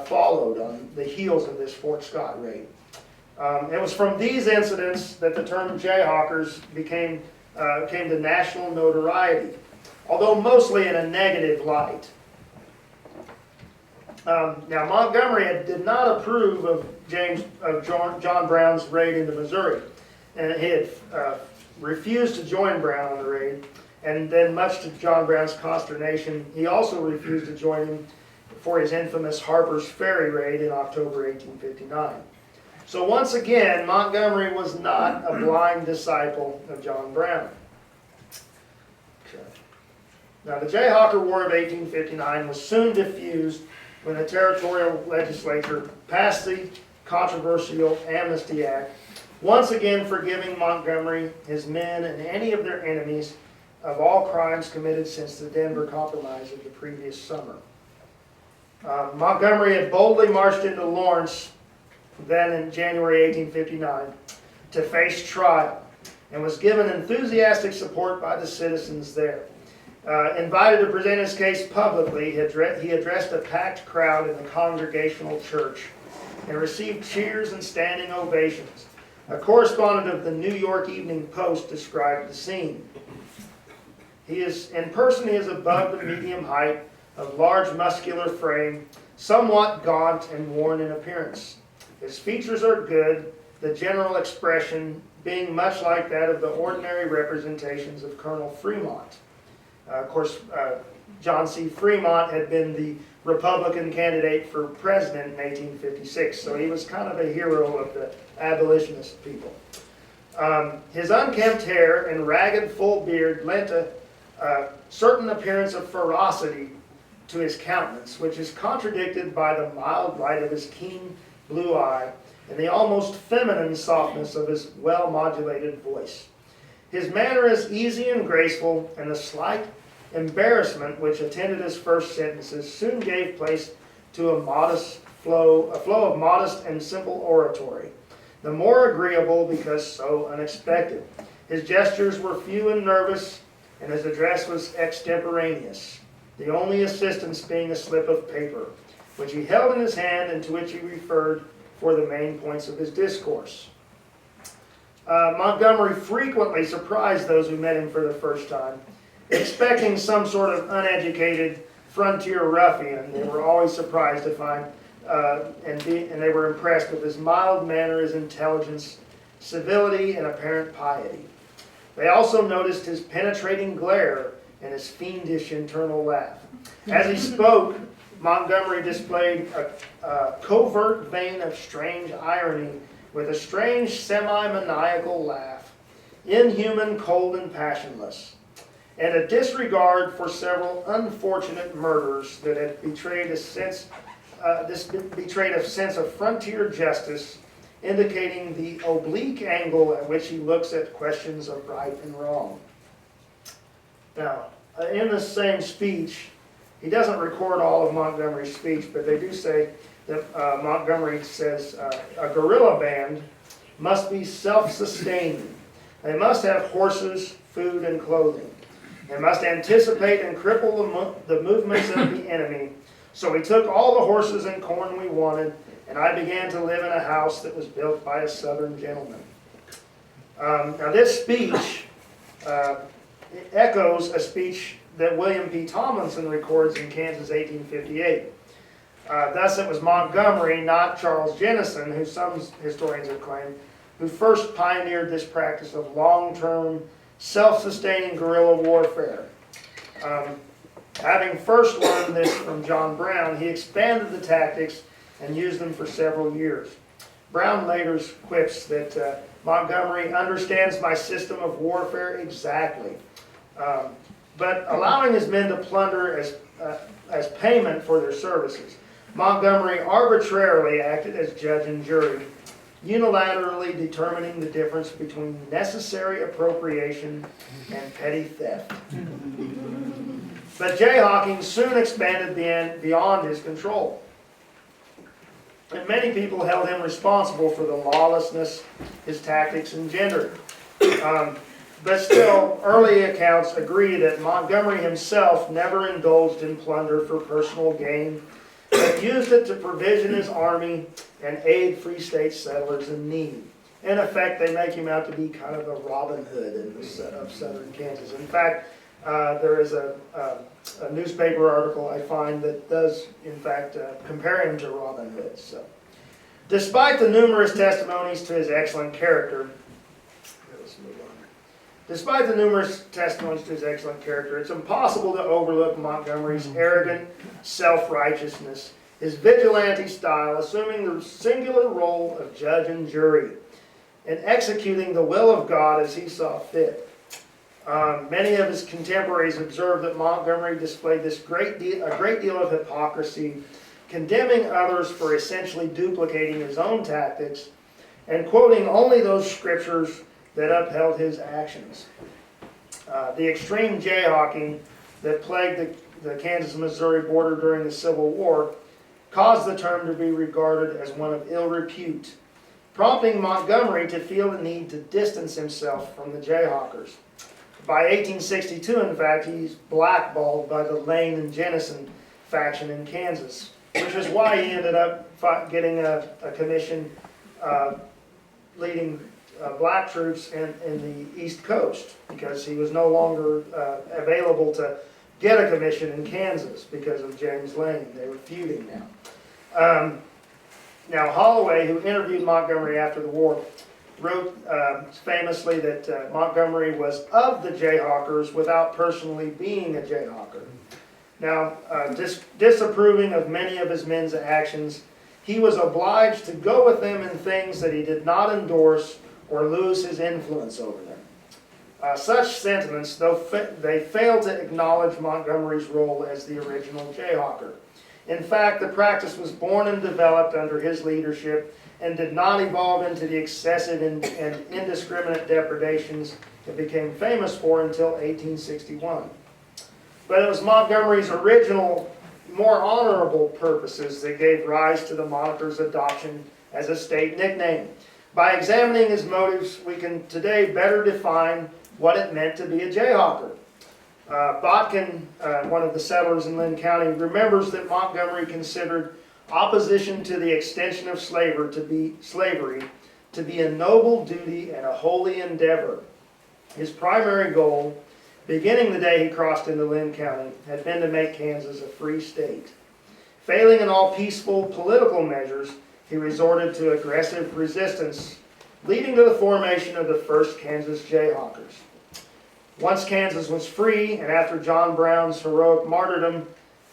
followed on the heels of this Fort Scott raid. It was from these incidents that the term Jayhawkers came to national notoriety, although mostly in a negative light. Now Montgomery did not approve of John Brown's raid into Missouri, and he had refused to join Brown on the raid. And then, much to John Brown's consternation, he also refused to join him for his infamous Harper's Ferry raid in October 1859. So once again, Montgomery was not a blind disciple of John Brown. Okay. Now, the Jayhawker War of 1859 was soon diffused when the territorial legislature passed the controversial Amnesty Act, once again forgiving Montgomery, his men, and any of their enemies of all crimes committed since the Denver Compromise of the previous summer. Montgomery had boldly marched into Lawrence, then in January 1859, to face trial, and was given enthusiastic support by the citizens there. Invited to present his case publicly, he addressed a packed crowd in the Congregational Church and received cheers and standing ovations. A correspondent of the New York Evening Post described the scene. In person, he is above the medium height, of large muscular frame, somewhat gaunt and worn in appearance. His features are good, the general expression being much like that of the ordinary representations of Colonel Fremont. Of course, John C. Fremont had been the Republican candidate for president in 1856, so he was kind of a hero of the abolitionist people. His unkempt hair and ragged full beard lent a certain appearance of ferocity to his countenance, which is contradicted by the mild light of his keen blue eye and the almost feminine softness of his well-modulated voice. His manner is easy and graceful, and the slight embarrassment which attended his first sentences soon gave place to a flow of modest and simple oratory, the more agreeable because so unexpected. His gestures were few and nervous, and his address was extemporaneous, the only assistance being a slip of paper, which he held in his hand and to which he referred for the main points of his discourse. Montgomery frequently surprised those who met him for the first time, expecting some sort of uneducated frontier ruffian. They were always surprised to find, and they were impressed with his mild manner, his intelligence, civility, and apparent piety. They also noticed his penetrating glare and his fiendish internal laugh. As he spoke, Montgomery displayed a covert vein of strange irony with a strange semi-maniacal laugh, inhuman, cold, and passionless, and a disregard for several unfortunate murders that had betrayed a sense of frontier justice, indicating the oblique angle at which he looks at questions of right and wrong. Now, in this same speech, he doesn't record all of Montgomery's speech, but they do say that Montgomery says a guerrilla band must be self-sustaining. They must have horses, food, and clothing. They must anticipate and cripple the movements of the enemy. So we took all the horses and corn we wanted, and I began to live in a house that was built by a Southern gentleman. Now this speech echoes a speech that William P. Tomlinson records in Kansas 1858. Thus it was Montgomery, not Charles Jennison, who some historians have claimed, who first pioneered this practice of long-term, self-sustaining guerrilla warfare. Having first learned this from John Brown, he expanded the tactics and used them for several years. Brown later quips that Montgomery understands my system of warfare exactly, but allowing his men to plunder as payment for their services. Montgomery arbitrarily acted as judge and jury, unilaterally determining the difference between necessary appropriation and petty theft. But jayhawking soon expanded beyond his control, and many people held him responsible for the lawlessness his tactics engendered. But still, early accounts agree that Montgomery himself never indulged in plunder for personal gain, but used it to provision his army and aid free state settlers in need. In effect, they make him out to be kind of a Robin Hood of southern Kansas. In fact, There is a newspaper article I find that does, in fact, compare him to Robin Hood. So, despite the numerous testimonies to his excellent character, let's move on. Despite the numerous testimonies to his excellent character, it's impossible to overlook Montgomery's arrogant self-righteousness, his vigilante style, assuming the singular role of judge and jury, and executing the will of God as he saw fit. Many of his contemporaries observed that Montgomery displayed a great deal of hypocrisy, condemning others for essentially duplicating his own tactics and quoting only those scriptures that upheld his actions. The extreme jayhawking that plagued the Kansas-Missouri border during the Civil War caused the term to be regarded as one of ill repute, prompting Montgomery to feel the need to distance himself from the Jayhawkers. By 1862, in fact, he's blackballed by the Lane and Jennison faction in Kansas, which is why he ended up getting a commission leading black troops in the East Coast, because he was no longer available to get a commission in Kansas because of James Lane. They were feuding now. Now, Holloway, who interviewed Montgomery after the war, wrote famously that Montgomery was of the Jayhawkers without personally being a Jayhawker. Now, disapproving of many of his men's actions, he was obliged to go with them in things that he did not endorse or lose his influence over them. Such sentiments, though they failed to acknowledge Montgomery's role as the original Jayhawker. In fact, the practice was born and developed under his leadership and did not evolve into the excessive and indiscriminate depredations it became famous for until 1861. But it was Montgomery's original, more honorable purposes that gave rise to the moniker's adoption as a state nickname. By examining his motives, we can today better define what it meant to be a Jayhawker. Botkin, one of the settlers in Lynn County, remembers that Montgomery considered opposition to the extension of slavery to be a noble duty and a holy endeavor. His primary goal, beginning the day he crossed into Lynn County, had been to make Kansas a free state. Failing in all peaceful political measures, he resorted to aggressive resistance, leading to the formation of the first Kansas Jayhawkers. Once Kansas was free, and after John Brown's heroic martyrdom,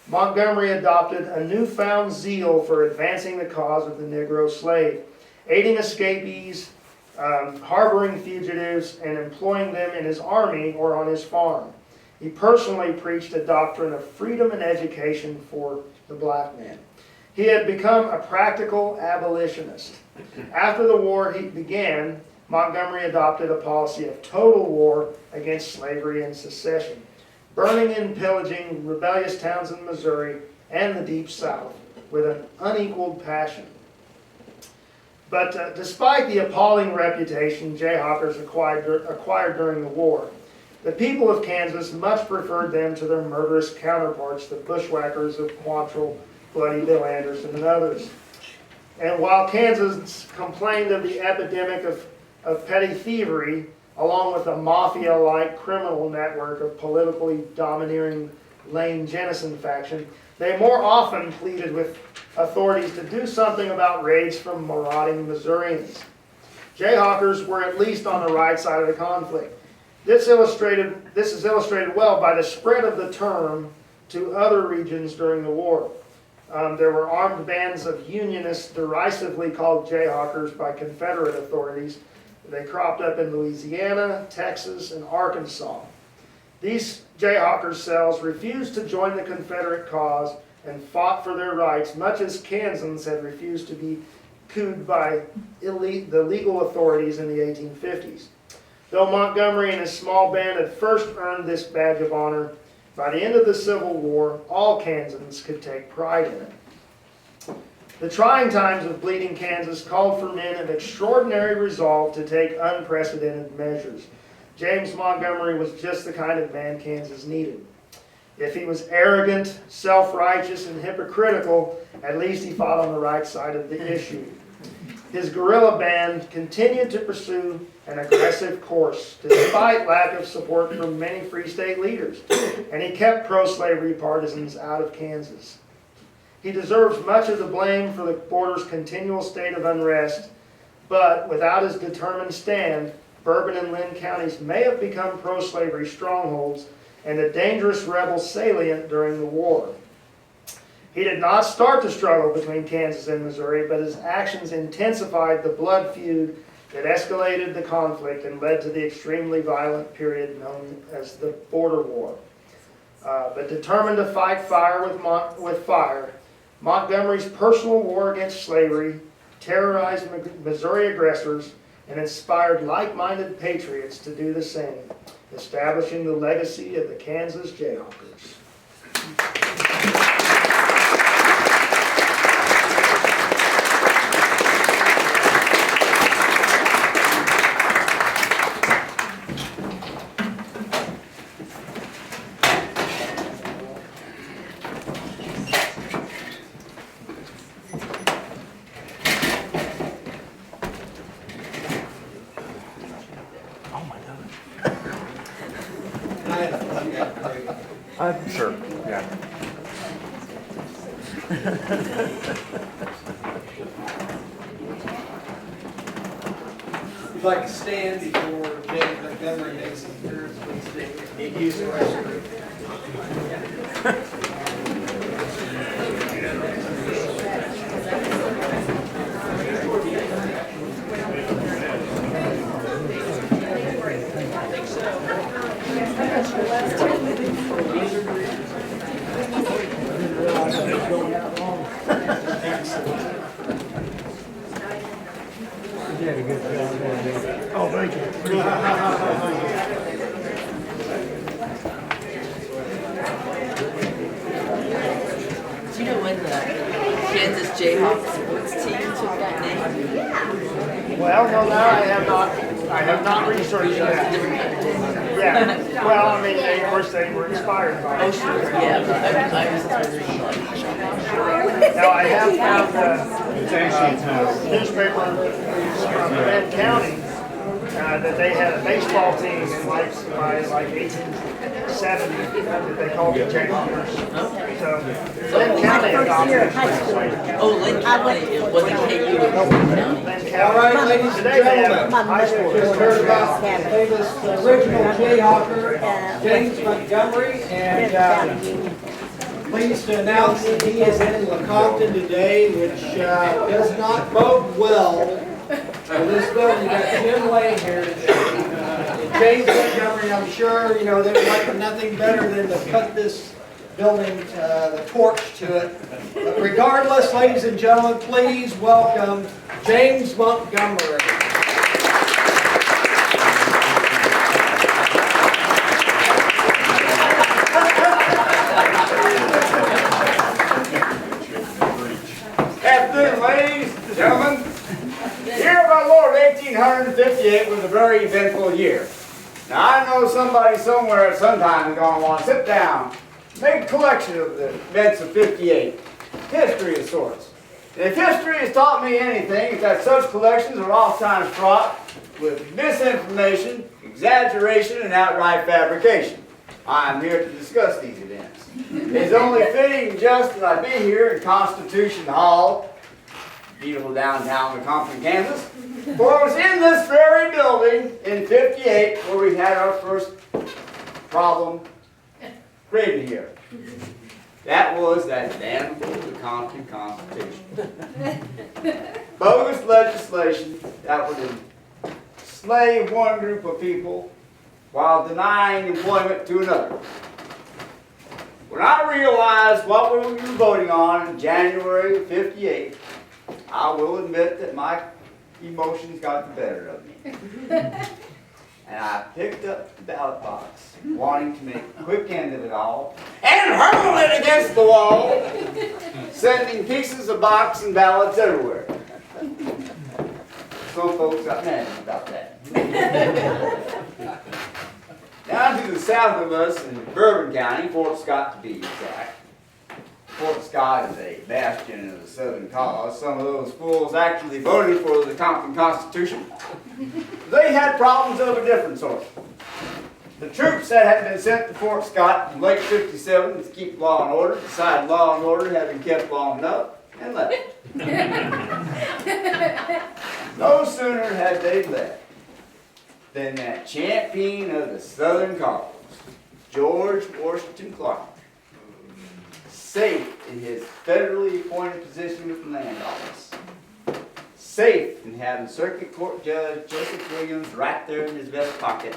Montgomery adopted a newfound zeal for advancing the cause of the Negro slave, aiding escapees, harboring fugitives, and employing them in his army or on his farm. He personally preached a doctrine of freedom and education for the black man. He had become a practical abolitionist. After the war began, Montgomery adopted a policy of total war against slavery and secession, burning and pillaging rebellious towns in Missouri and the Deep South with an unequaled passion. But despite the appalling reputation Jayhawkers acquired during the war, the people of Kansas much preferred them to their murderous counterparts, the bushwhackers of Quantrill, Bloody Bill Anderson, and others. And while Kansas complained of the epidemic of petty thievery, along with a mafia-like criminal network of politically domineering Lane Jennison faction, they more often pleaded with authorities to do something about raids from marauding Missourians. Jayhawkers were at least on the right side of the conflict. This is illustrated well by the spread of the term to other regions during the war. There were armed bands of Unionists derisively called Jayhawkers by Confederate authorities. They cropped up in Louisiana, Texas, and Arkansas. These Jayhawker cells refused to join the Confederate cause and fought for their rights, much as Kansans had refused to be cooed by the legal authorities in the 1850s. Though Montgomery and his small band had first earned this badge of honor, by the end of the Civil War, all Kansans could take pride in it. The trying times of bleeding Kansas called for men of extraordinary resolve to take unprecedented measures. James Montgomery was just the kind of man Kansas needed. If he was arrogant, self-righteous, and hypocritical, at least he fought on the right side of the issue. his guerrilla band continued to pursue an aggressive course despite lack of support from many Free State leaders, and he kept pro-slavery partisans out of Kansas. He deserves much of the blame for the border's continual state of unrest, but without his determined stand, Bourbon and Lynn counties may have become pro-slavery strongholds and a dangerous rebel salient during the war. He did not start the struggle between Kansas and Missouri, but his actions intensified the blood feud that escalated the conflict and led to the extremely violent period known as the Border War. But determined to fight fire with fire, Montgomery's personal war against slavery terrorized Missouri aggressors and inspired like-minded patriots to do the same, establishing the legacy of the Kansas Jayhawkers. Sure, yeah. If you'd like to stand before James Montgomery makes his appearance, please stand. Need to use the restroom. Oh, thank you. Do you know when the Kansas Jayhawker sports team took that name? Well, no, I have not researched that. Yeah, well, I mean, of course, they were inspired by it. Yeah, but I was wondering, like, Now, I have found newspaper from Labette County that they had a baseball team in by 1870 that they called the Jayhawkers. So, Lynn County adopted it. oh, Lynn County, it wasn't KU, it was Lynn County. Lynn All County. right, ladies and Today they have gentlemen, high school. just heard about the famous original Jayhawker, James Montgomery, and pleased to announce that he is in Lecompton today, which does not bode well for this building. You got Jim Lane here today. James Montgomery, I'm sure, they would like nothing better than to cut this building, the torch to it. But regardless, ladies and gentlemen, please welcome James Montgomery. Afternoon, ladies and gentlemen. The year of our Lord 1858 was a very eventful year. Now I know somebody somewhere at some time is going to want to sit down, make a collection of the events of 58, history of sorts. And if history has taught me anything, it's that such collections are oftentimes fraught with misinformation, exaggeration, and outright fabrication. I am here to discuss these events. It's only fitting and just that I be here in Constitution Hall, beautiful downtown Lecompton, Kansas, for it was in this very building in 58 where we had our first problem created here. That was that damnable Lecompton Constitution. Bogus legislation that would enslave one group of people while denying employment to another. When I realized what we were voting on in January of 58, I will admit that my emotions got the better of me. And I picked up the ballot box, wanting to make a quick end of it all, and hurl it against the wall, sending pieces of box and ballots everywhere. Some folks got mad about that. Down to the south of us in Bourbon County, Fort Scott to be exact, Fort Scott is a bastion of the Southern cause. Some of those fools actually voted for the Compton Constitution. They had problems of a different sort. The troops that had been sent to Fort Scott in late '57 to keep law and order decided law and order had been kept long enough and left. No sooner had they left than that champion of the Southern cause, George Washington Clark, safe in his federally appointed position with the land office, safe in having Circuit Court Judge Joseph Williams right there in his vest pocket,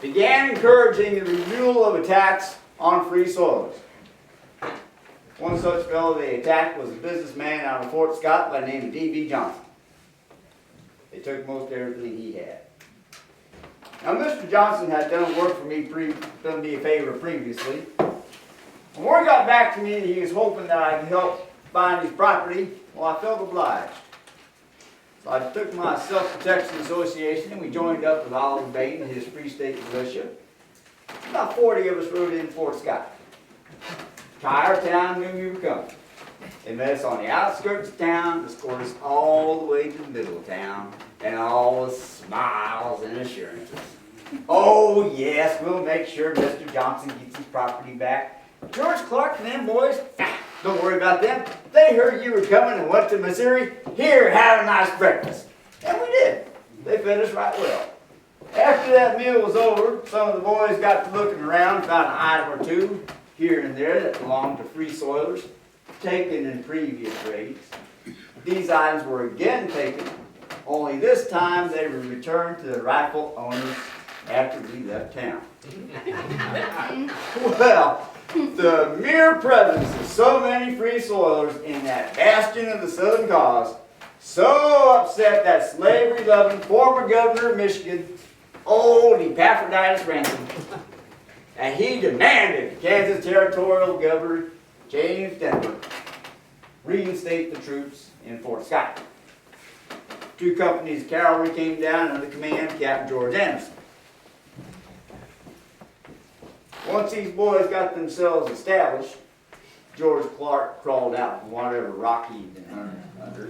began encouraging the renewal of attacks on free soilers. One such fellow they attacked was a businessman out of Fort Scott by the name of D.B. Johnson. They took most everything he had. Now, Mr. Johnson had done work for me, done me a favor previously. When word got back to me that he was hoping that I could help find his property, well, I felt obliged. So I took my Self-Protection Association and we joined up with Oliver Bain and his Free State militia. About 40 of us rode in Fort Scott. Entire town knew we were coming. They met us on the outskirts of town, escorted us all the way to the middle of town, and all the smiles and assurances. Oh yes, we'll make sure Mr. Johnson gets his property back. George Clark and them boys, don't worry about them. They heard you were coming and went to Missouri. Here, have a nice breakfast. And we did. They fed us right well. After that meal was over, some of the boys got to looking around and found an item or two here and there that belonged to free soilers, taken in previous raids. These items were again taken, only this time they were returned to the rightful owners after we left town. Well, the mere presence of so many free soilers in that bastion of the Southern cause so upset that slavery-loving former governor of Michigan, old Epaphroditus Ransom, that he demanded Kansas Territorial Governor James Montgomery reinstate the troops in Fort Scott. 2 companies of cavalry came down under the command of Captain George Anderson. Once these boys got themselves established, George Clark crawled out from whatever rock he'd been under.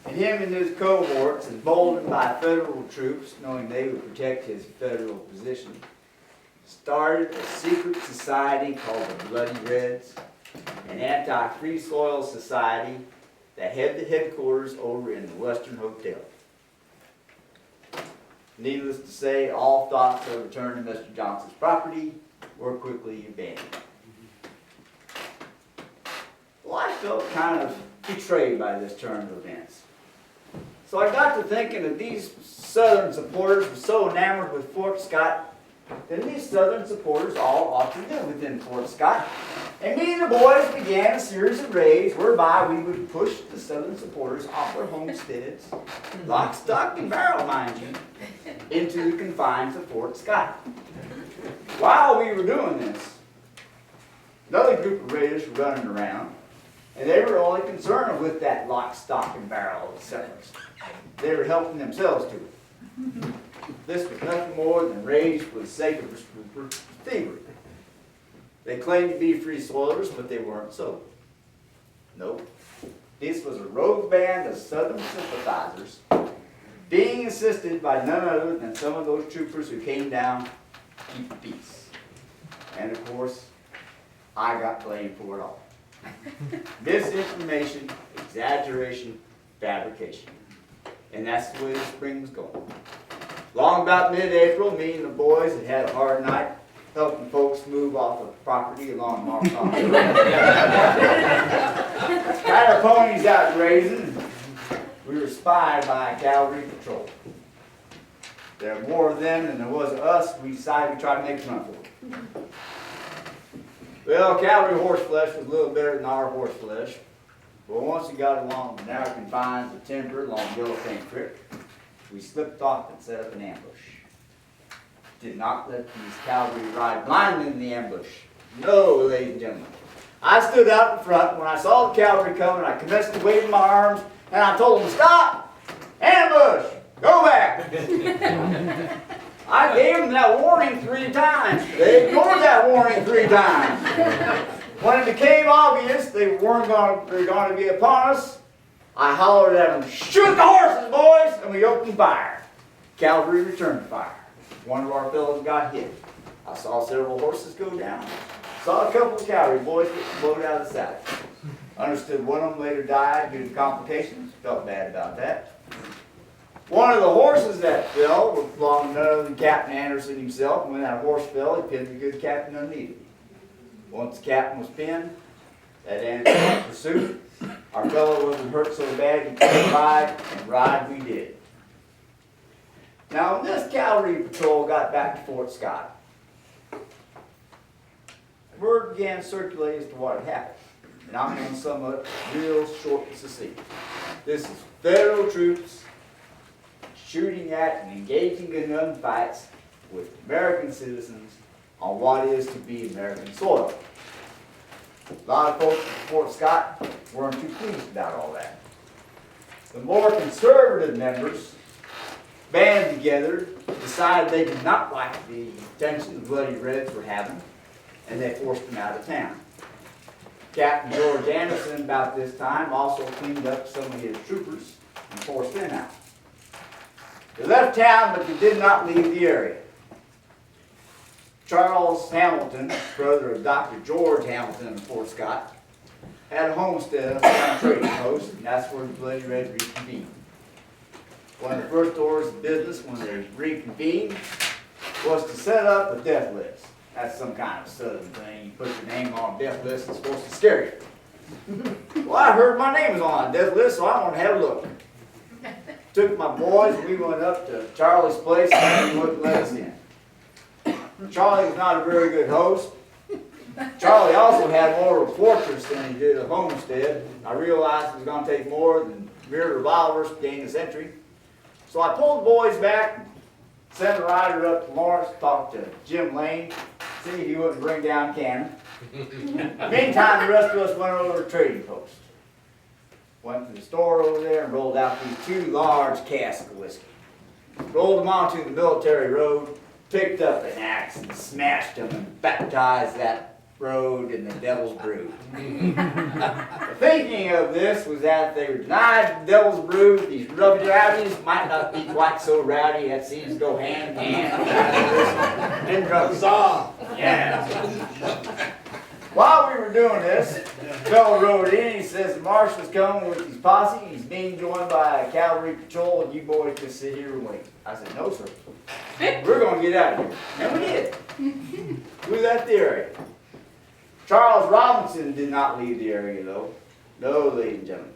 And him and his cohorts, emboldened by federal troops, knowing they would protect his federal position, started a secret society called the Bloody Reds, an anti-free soil society that had the headquarters over in the Western Hotel. Needless to say, all thoughts of return to Mr. Johnson's property were quickly abandoned. Well, I felt kind of betrayed by this turn of events. So I got to thinking that these Southern supporters were so enamored with Fort Scott, then these Southern supporters all ought to live within Fort Scott. And me and the boys began a series of raids whereby we would push the Southern supporters off their homesteads, lock, stock, and barrel, mind you, into the confines of Fort Scott. While we were doing this, another group of raiders were running around, and they were only concerned with that lock, stock, and barrel of settlers. They were helping themselves to it. This was nothing more than raids for the sake of thievery. They claimed to be free soilers, but they weren't so. Nope. This was a rogue band of Southern sympathizers being assisted by none other than some of those troopers who came down to keep the peace. And of course, I got blamed for it all. Misinformation, exaggeration, fabrication. And that's the way the spring was going. Long about mid-April, me and the boys had had a hard night helping folks move off of property along Markham Road. Had our ponies out grazing, and we were spied by a cavalry patrol. There were more of them than there was of us. We decided to try to make a run for it. Well, cavalry horse flesh was a little better than our horse flesh. But once we got along the narrow confines of timber along Yellowfin Creek, we slipped off and set up an ambush. Did not let these cavalry ride blindly in the ambush. No, ladies and gentlemen. I stood out in front. When I saw the cavalry coming, I commenced to wave my arms, and I told them, "Stop! Ambush! Go back!" I gave them that warning 3 times. They ignored that warning 3 times. When it became obvious they were going to be upon us, I hollered at them, "Shoot the horses, boys!" and we opened fire. Cavalry returned fire. One of our fellows got hit. I saw several horses go down. Saw a couple of cavalry boys get blown out of the saddle. Understood one of them later died due to complications. Felt bad about that. One of the horses that fell belonged to none other than Captain Anderson himself. And when that horse fell, he pinned the good captain underneath him. Once the captain was pinned, that Anderson pursued. Our fellow wasn't hurt so bad he couldn't ride, and ride we did. Now, when this cavalry patrol got back to Fort Scott, word began to circulate as to what had happened. And I'm going to sum up real short and succinct. This is federal troops shooting at and engaging in gunfights with American citizens on what is to be American soil. A lot of folks in Fort Scott weren't too pleased about all that. The more conservative members banded together, decided they did not like the attention the Bloody Reds were having, and they forced them out of town. Captain George Anderson, about this time, also cleaned up some of his troopers and forced them out. They left town, but they did not leave the area. Charles Hamilton, brother of Dr. George Hamilton of Fort Scott, had a homestead up on a trading post, and that's where the Bloody Reds reconvened. One of the first orders of business when they reconvened was to set up a death list. That's some kind of southern thing. You put your name on a death list, it's supposed to scare you. Well, I heard my name was on a death list, so I wanted to have a look. Took my boys, and we went up to Charlie's place, and he wouldn't let us in. Charlie was not a very good host. Charlie also had more of a fortress than he did a homestead. I realized it was going to take more than mere revolvers to gain this entry. So I pulled the boys back, sent a rider up to Lawrence to talk to Jim Lane, see if he wouldn't bring down cannon. Meantime, the rest of us went over to the trading post. Went to the store over there and rolled out these 2 large casks of whiskey. Rolled them onto the military road, picked up an axe and smashed them and baptized that road in the Devil's Brew. The thinking of this was that if they were denied the Devil's Brew, these rowdies might not be quite so rowdy. That seems to go hand in hand. And drugs. Yeah. While we were doing this, the fellow rode in. He says the marshal's coming with his posse. He's being joined by a cavalry patrol, and you boys just sit here and wait. I said, "No, sir. We're going to get out of here." And we did. We left the area. Charles Robinson did not leave the area, though. No, ladies and gentlemen.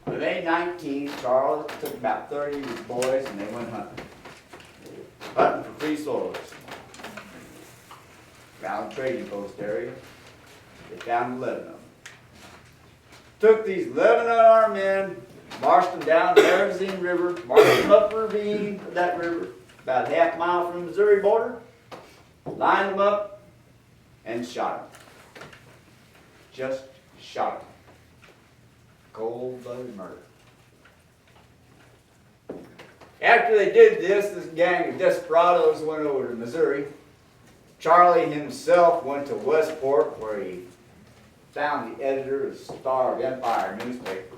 On May 19th, Charles took about 30 of his boys, and they went hunting. Hunting for free soils. Found a trading post area. They found 11 of them. Took these 11 unarmed men, marched them down the Arizine River, marched them up the ravine of that river, about a half mile from the Missouri border, lined them up, and shot them. Just shot them. Cold-blooded murder. After they did this, this gang of desperados went over to Missouri. Charlie himself went to Westport, where he found the editor of the Star of Empire newspaper.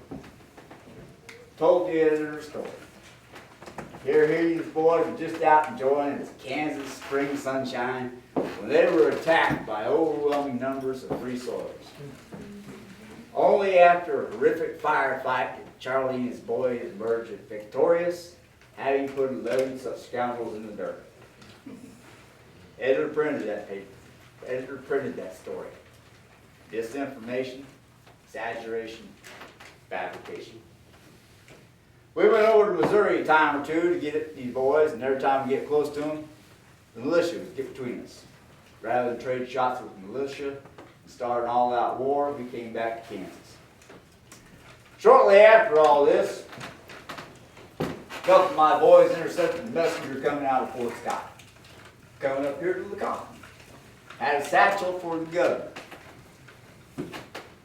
Told the editor the story. Here these boys were just out enjoying this Kansas spring sunshine when they were attacked by overwhelming numbers of free soilers. Only after a horrific firefight did Charlie and his boys emerge victorious, having put 11 such scoundrels in the dirt. Editor printed that paper. Editor printed that story. Disinformation, exaggeration, fabrication. We went over to Missouri a time or two to get at these boys, and every time we get close to them, the militia would get between us. Rather than trade shots with the militia and start an all-out war, we came back to Kansas. Shortly after all this, a couple of my boys intercepted the messenger coming out of Fort Scott. Coming up here to the colony. Had a satchel for the governor.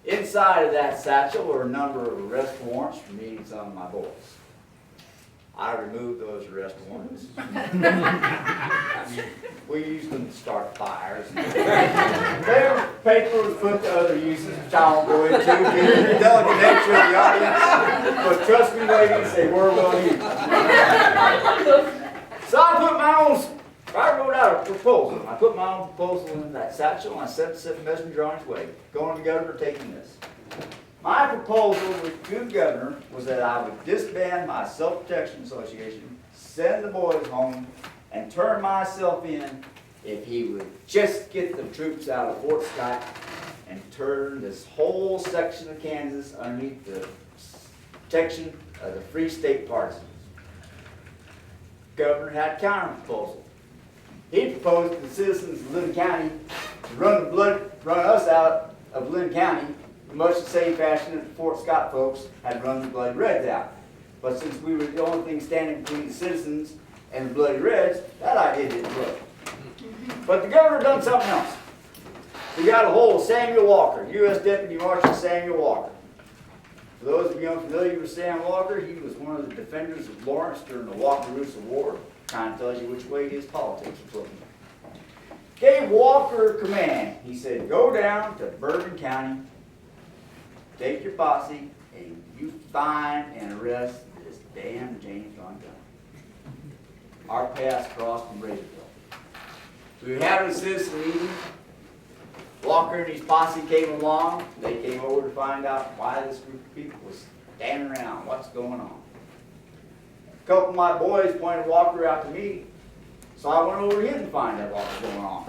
Inside of that satchel were a number of arrest warrants for me and some of my boys. I removed those arrest warrants. We used them to start fires. Their paper was put to other uses, which I won't go into due to the delicate nature of the audience. But trust me, ladies, they were well used. So I wrote out a proposal. I put my own proposal in that satchel, and I sent the messenger on his way. Going to the governor, taking this. My proposal with the governor was that I would disband my self-protection association, send the boys home, and turn myself in if he would just get the troops out of Fort Scott and turn this whole section of Kansas underneath the protection of the Free State Partisans. Governor had a counter proposal. He proposed to the citizens of Lynn County to run us out of Lynn County in much the same fashion that the Fort Scott folks had run the Bloody Reds out. But since we were the only thing standing between the citizens and the Bloody Reds, that idea didn't work. But the governor done something else. We got a hold of Samuel Walker, U.S. Deputy Marshal Samuel Walker. For those of you unfamiliar with Sam Walker, he was one of the defenders of Lawrence during the Walker-Russa War. Kind of tells you which way his politics were flipping. Gave Walker command. He said, go down to Bourbon County, take your posse, and you find and arrest this damn James Montgomery. Our paths crossed in Bradenville. We were having a citizen meeting. Walker and his posse came along. They came over to find out why this group of people was standing around, what's going on. A couple of my boys pointed Walker out to me, so I went over to him to find out what was going on.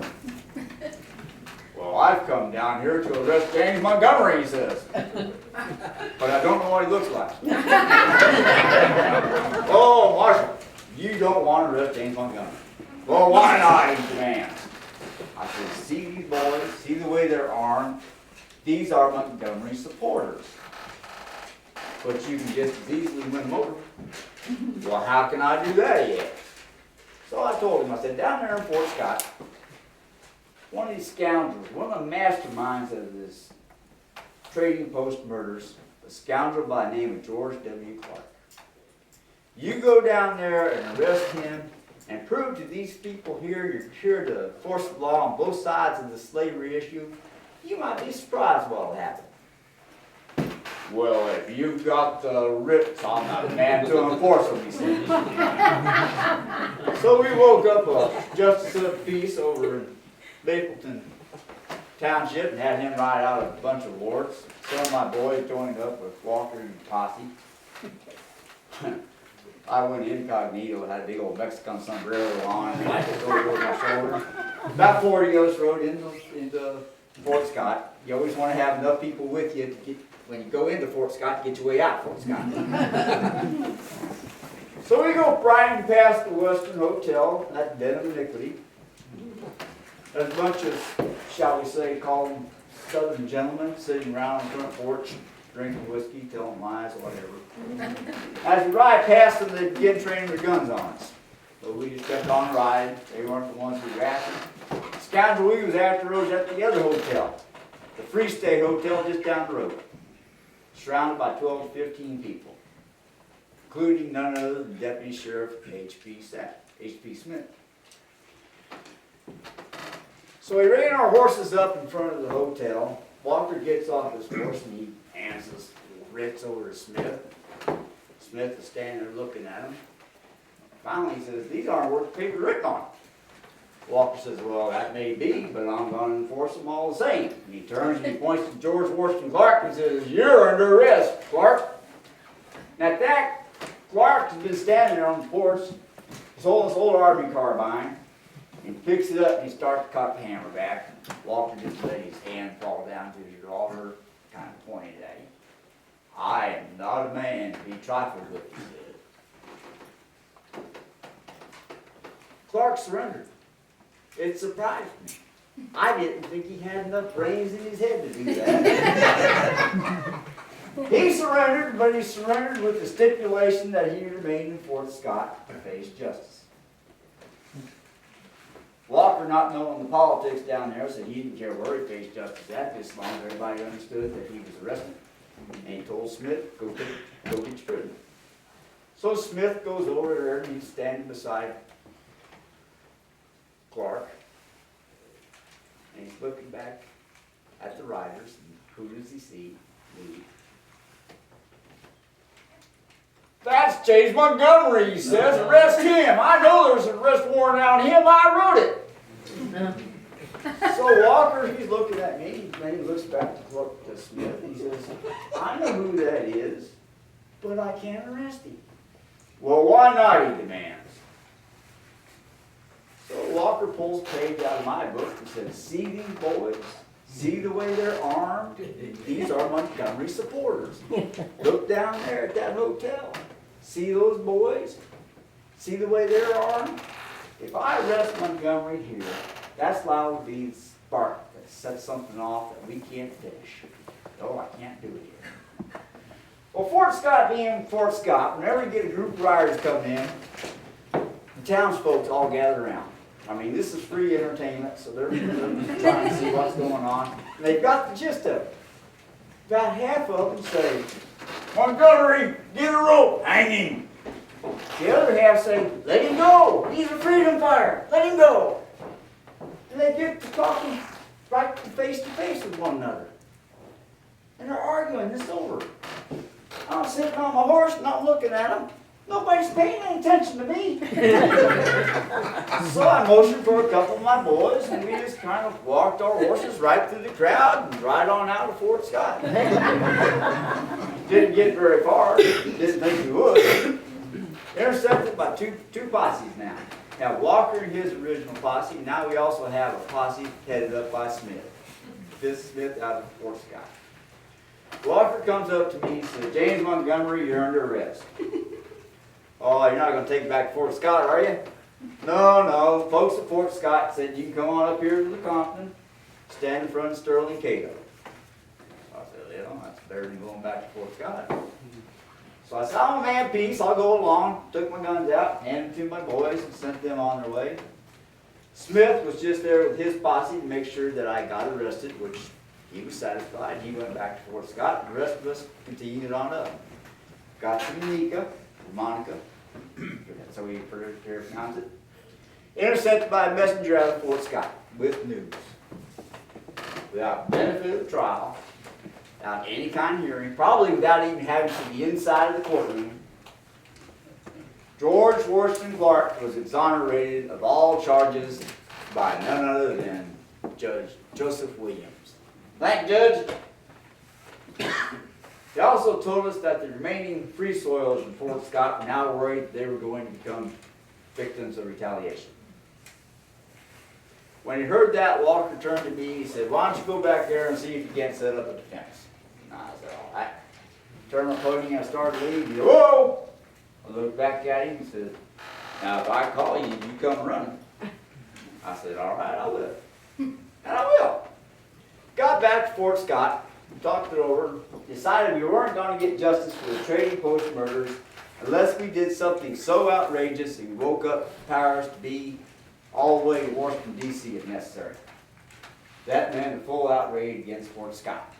Well, I've come down here to arrest James Montgomery, he says. But I don't know what he looks like. Oh, Marshal, you don't want to arrest James Montgomery. Well, why not, he demands. I said, see these boys, see the way they're armed? These are Montgomery supporters. But you can just as easily win them over. Well, how can I do that yet? So I told him, I said, down there in Fort Scott, one of these scoundrels, one of the masterminds of this trading post murders, a scoundrel by the name of George W. Clark. You go down there and arrest him and prove to these people here you're here to enforce the law on both sides of the slavery issue, you might be surprised what will happen. Well, if you've got the writs, I'm not the man to enforce them, he said. So we woke up a justice of the peace over in Mapleton Township and had him ride out a bunch of wards. Some of my boys joined up with Walker and posse. I went incognito, had a big old Mexican sombrero on, and I just over my shoulder. About 40 of us rode into Fort Scott. You always want to have enough people with you to get, when you go into Fort Scott, get your way out of Fort Scott. So we go riding past the Western Hotel, that den of iniquity. There's a bunch of, shall we say, call them Southern gentlemen sitting around on the front porch, drinking whiskey, telling lies, or whatever. As we ride past them, they begin training their guns on us. So we just kept on riding. They weren't the ones we were after. The scoundrel we was after was at the other hotel, the Free State Hotel just down the road, surrounded by 12 to 15 people, including none other than Deputy Sheriff H.P. Smith. So we ran our horses up in front of the hotel. Walker gets off his horse and he hands us writs over to Smith. Smith is standing there looking at him. Finally he says, these aren't worth the paper written on. Walker says, well, that may be, but I'm going to enforce them all the same. And he turns and he points to George Washington Clark and says, you're under arrest, Clark. And at that, Clark has been standing there on the porch. He's holding this old Army carbine. He picks it up and he starts to cock the hammer back. Walker just let his hand fall down to his revolver, kind of pointed at him. I am not a man to be trifled with, he said. Clark surrendered. It surprised me. I didn't think he had enough brains in his head to do that. He surrendered, but he surrendered with the stipulation that he remained in Fort Scott to face justice. Walker, not knowing the politics down there, said he didn't care where he faced justice at, just as long as everybody understood that he was arrested. And he told Smith, go get your prisoner. So Smith goes over there and he's standing beside Clark. And he's looking back at the riders, and who does he see? Me. That's James Montgomery, he says. Arrest him. I know there's an arrest warrant on him. I wrote it. So Walker, he's looking at me, and he looks back to Smith. He says, I know who that is, but I can't arrest him. Well, why not, he demands. So Walker pulls a page out of my book and says, see these boys? See the way they're armed? These are Montgomery supporters. Look down there at that hotel. See those boys? See the way they're armed? If I arrest Montgomery here, that's liable to be the spark that sets something off that we can't finish. No, I can't do it here. Well, Fort Scott being Fort Scott, whenever you get a group of riders coming in, the townsfolk all gather around. I mean, this is free entertainment, so they're trying to see what's going on. And they've got the gist of it. About half of them say, Montgomery, get a rope, hang him. The other half say, let him go, he's a freedom fighter, let him go. And they get to talking right face to face with one another. And they're arguing this over. I'm sitting on my horse and I'm looking at them. Nobody's paying any attention to me. So I motioned for a couple of my boys, and we just kind of walked our horses right through the crowd and right on out of Fort Scott. Didn't get very far. Didn't think we would. Intercepted by two posses now. Now Walker and his original posse. Now we also have a posse headed up by Smith. This Smith out of Fort Scott. Walker comes up to me and says, James Montgomery, you're under arrest. Oh, you're not going to take me back to Fort Scott, are you? No. Folks at Fort Scott said you can come on up here to the Compton, stand in front of Sterling Cato. So I said, yeah, that's better than going back to Fort Scott. So I said, I'm a man of peace, I'll go along. Took my guns out, handed them to my boys, and sent them on their way. Smith was just there with his posse to make sure that I got arrested, which he was satisfied. He went back to Fort Scott, and the rest of us continued on up. Got to Monica, that's how we pronounce it. Intercepted by a messenger out of Fort Scott with news. Without benefit of the trial, without any kind of hearing, probably without even having to be inside of the courtroom, George Washington Clark was exonerated of all charges by none other than Judge Joseph Williams. Thank you, Judge. They also told us that the remaining free soilers in Fort Scott were now worried they were going to become victims of retaliation. When he heard that, Walker turned to me. He said, why don't you go back there and see if you can't set up a defense? And I said, all right. Turned my pony and I started leaving. He said, whoa! I looked back at him and said, now if I call you, you come running. I said, all right, I will. And I will. Got back to Fort Scott. Talked it over, decided we weren't going to get justice for the trading post murders unless we did something so outrageous and we woke up powers to be all the way to Washington, D.C. if necessary. That meant a full outrage against Fort Scott.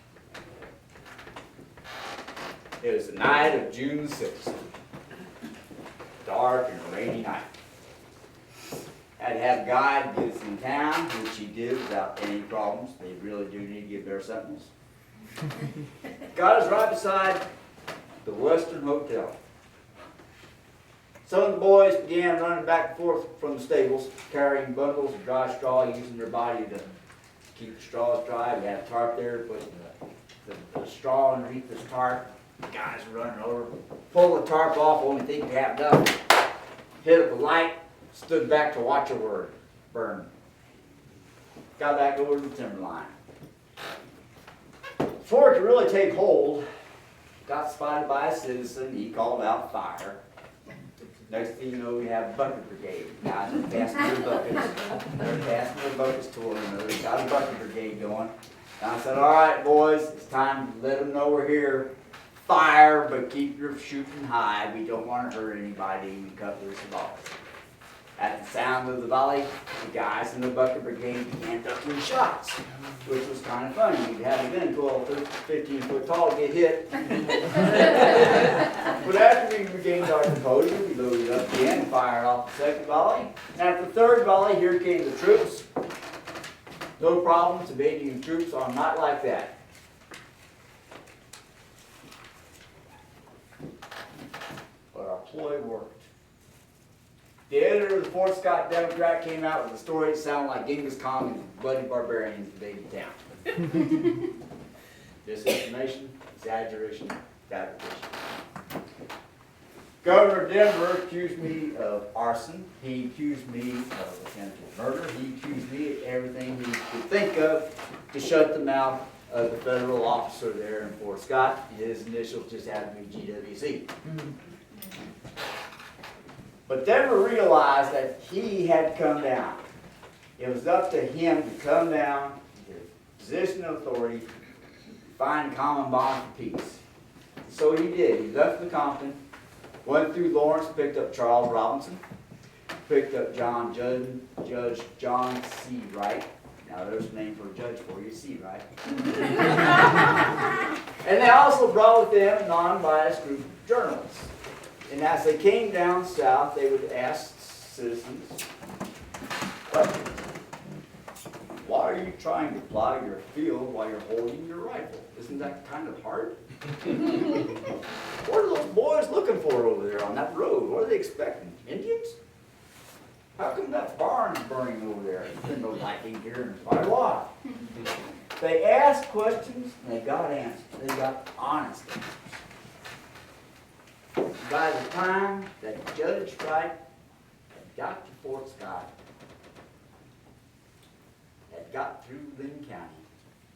It was the night of June 6th. Dark and rainy night. Had to have a guide get us in town, which he did without any problems. They really do need to give their sentinels. Got us right beside the Western Hotel. Some of the boys began running back and forth from the stables, carrying bundles of dry straw, using their body to keep the straws dry. We had a tarp there, put the straw underneath this tarp. The guys were running over, pull the tarp off, only thing we have done. Hit up a light, stood back to watch a word burn. Got back over to the timberline. Before it could really take hold, got spotted by a citizen. He called out fire. Next thing you know, we have bucket brigade. Guys are passing their buckets. They're passing their buckets to one another. Got a bucket brigade going. And I said, all right, boys, it's time to let them know we're here. Fire, but keep your shooting high. We don't want to hurt anybody. We cut loose of all. At the sound of the volley, the guys in the bucket brigade began ducking shots, which was kind of funny. You'd have a gun 12, 13, 15 foot tall get hit. But after we regained our composure, we loaded up again and fired off the second volley. And after the third volley, here came the troops. No problem, civilian troops are not like that. But our ploy worked. The editor of the Fort Scott Democrat came out with a story that sounded like Genghis Khan and bloody barbarians invaded town. Disinformation, exaggeration, fabrication. Governor Denver accused me of arson. He accused me of attempted murder. He accused me of everything he could think of to shut the mouth of the federal officer there in Fort Scott. His initials just happened to be GWC. But Denver realized that he had to come down. It was up to him to come down to a position of authority, find a common bond for peace. So he did. He left the Compton, went through Lawrence, picked up Charles Robinson, picked up Judge John C. Wright. Now there's a name for a judge for you, C. Wright. And they also brought with them a non-biased group of journalists. And as they came down south, they would ask citizens questions. Why are you trying to plow your field while you're holding your rifle? Isn't that kind of hard? What are those boys looking for over there on that road? What are they expecting? Indians? How come that barn's burning over there? There's been no lighting here in quite a while. They asked questions and they got answers. They got honest answers. By the time that Judge Wright had got to Fort Scott, had got through Lynn County,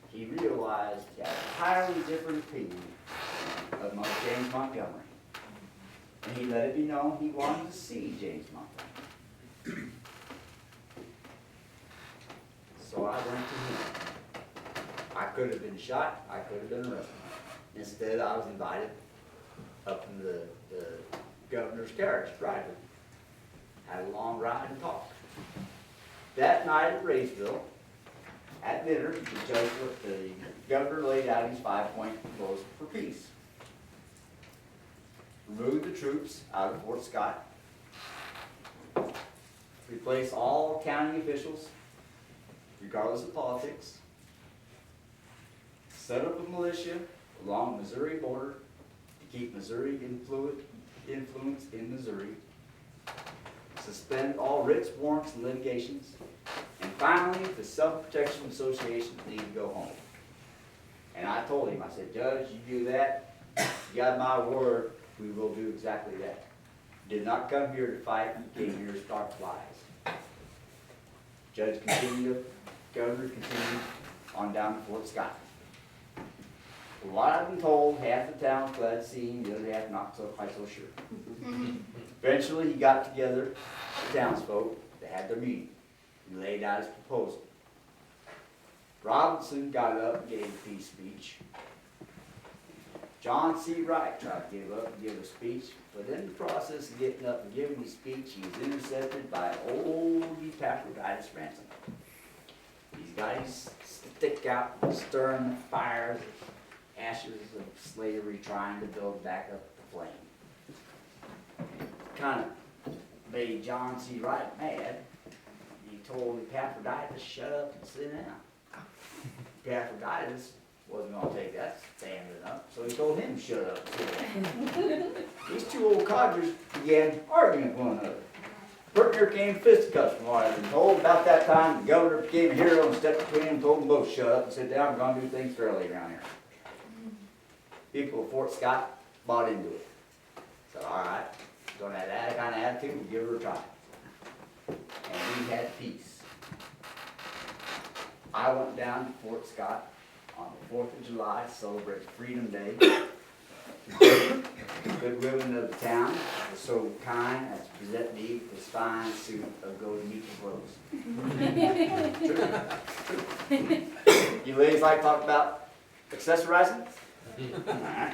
he realized he had a entirely different opinion of James Montgomery. And he let it be known he wanted to see James Montgomery. So I went to him. I could have been shot, I could have been arrested. Instead, I was invited up in the governor's carriage, driving. Had a long ride and talked. That night at Raysville, at dinner, the governor laid out his 5-point proposal for peace. Remove the troops out of Fort Scott. Replace all county officials, regardless of politics. Set up a militia along the Missouri border to keep Missouri influence in Missouri. Suspend all writs, warrants, and litigations. And finally, the Self-Protection Association need to go home. And I told him, I said, Judge, you do that, you got my word, we will do exactly that. Did not come here to fight, you came here to start flies. Judge continued, Governor continued on down to Fort Scott. From what I've been told, half the town fled scene, the other half not so quite so sure. Eventually, he got together the townsfolk, they had their meeting. He laid out his proposal. Robinson got up and gave a peace speech. John C. Wright tried to give up and give a speech, but in the process of getting up and giving his speech, he was intercepted by old Epaphroditus Ransom. He's got his stick out, stirring the fires, ashes of slavery, trying to build back up the flame. Kind of made John C. Wright mad. He told Epaphroditus, shut up and sit down. Epaphroditus wasn't going to take that standing up, so he told him, shut up and sit down. These two old codgers began arguing with one another. Pretty near came fisticuffs from what I've been told. About that time, the governor became a hero and stepped between them and told them both, shut up and sit down. We're going to do things fairly around here. People of Fort Scott bought into it. Said, all right, going to have that kind of attitude, we'll give her a try. And we had peace. I went down to Fort Scott on the 4th of July to celebrate Freedom Day. The good women of the town were so kind as to present me with this fine suit of golden eagle clothes. True. You ladies like to talk about accessorizing? All right.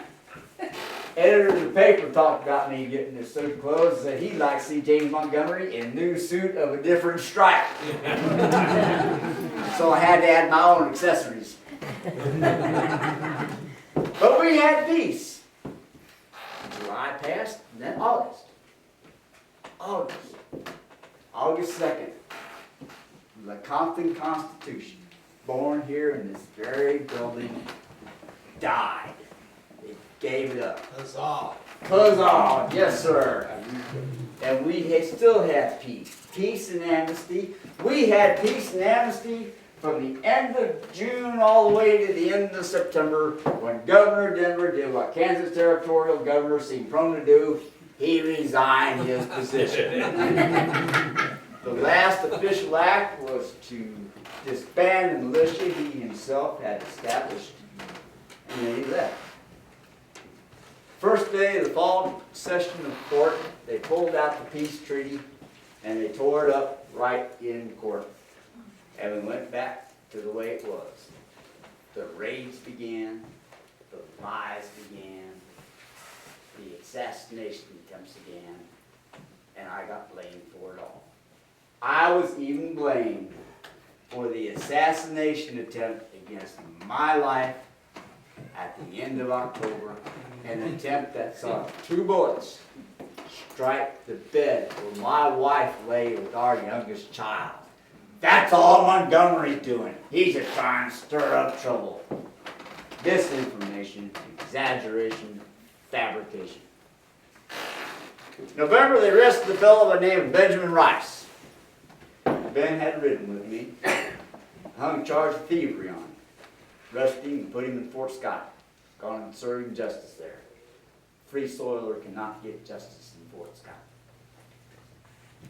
editor of the paper talked about me getting this suit of clothes, said he'd like to see James Montgomery in a new suit of a different stripe. So I had to add my own accessories. But we had peace. July passed, and then August. August 2nd. The Compton Constitution, born here in this very building, died. It gave it up. Huzzah. Huzzah! Yes, sir. And we still have peace. Peace and amnesty. We had peace and amnesty from the end of June all the way to the end of September, when Governor Denver did what Kansas Territorial Governor seemed prone to do. He resigned his position. The last official act was to disband the militia he himself had established, and then he left. First day of the fall session of court, they pulled out the peace treaty and they tore it up right in court. And we went back to the way it was. The raids began, the lies began, the assassination attempts began, and I got blamed for it all. I was even blamed for the assassination attempt against my life at the end of October, an attempt that saw 2 bullets strike the bed where my wife lay with our youngest child. That's all Montgomery's doing. He's just trying to stir up trouble. Disinformation, exaggeration, fabrication. November, they arrested the fellow by the name of Benjamin Rice. Ben had ridden with me. I hung a charge of thievery on him. Arrested him and put him in Fort Scott. Gone and serving justice there. Free soiler cannot get justice in Fort Scott.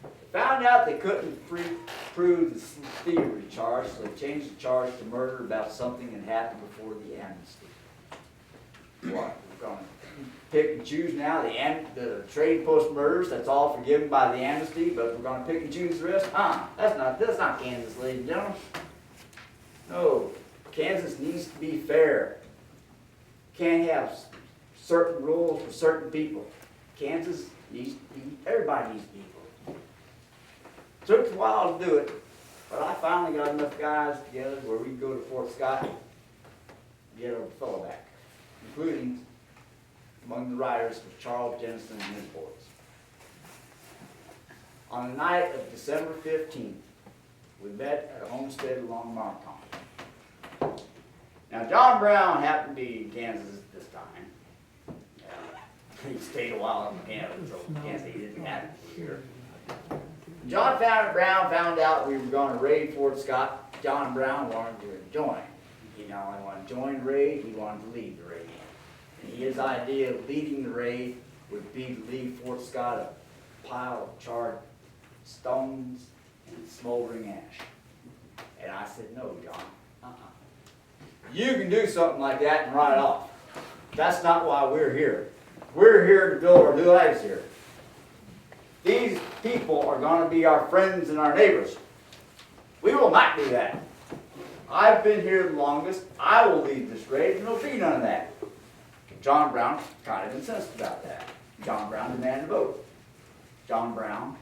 They found out they couldn't prove the thievery charge, so they changed the charge to murder about something that happened before the amnesty. What? We're going to pick and choose now the trade post murders, that's all forgiven by the amnesty, but we're going to pick and choose the rest? That's not Kansas, ladies and gentlemen. No, Kansas needs to be fair. Can't have certain rules for certain people. Kansas needs to be, everybody needs to be equal. Took a while to do it, but I finally got enough guys together where we could go to Fort Scott and get a fellow back, including among the riders was Charles Jensen and his boys. On the night of December 15th, we met at a homestead along Marcom. Now, John Brown happened to be in Kansas at this time. He stayed a while in Canada, so Kansas he didn't have it here. John Brown found out we were going to raid Fort Scott. John Brown wanted to join. He not only wanted to join the raid, he wanted to lead the raid. And his idea of leading the raid would be to leave Fort Scott a pile of charred stones and smoldering ash. And I said, no, John, You can do something like that and ride off. That's not why we're here. We're here to build our new lives here. These people are going to be our friends and our neighbors. We will not do that. I've been here the longest. I will lead this raid, and there'll be none of that. John Brown kind of incensed about that. John Brown demanded a vote. John Brown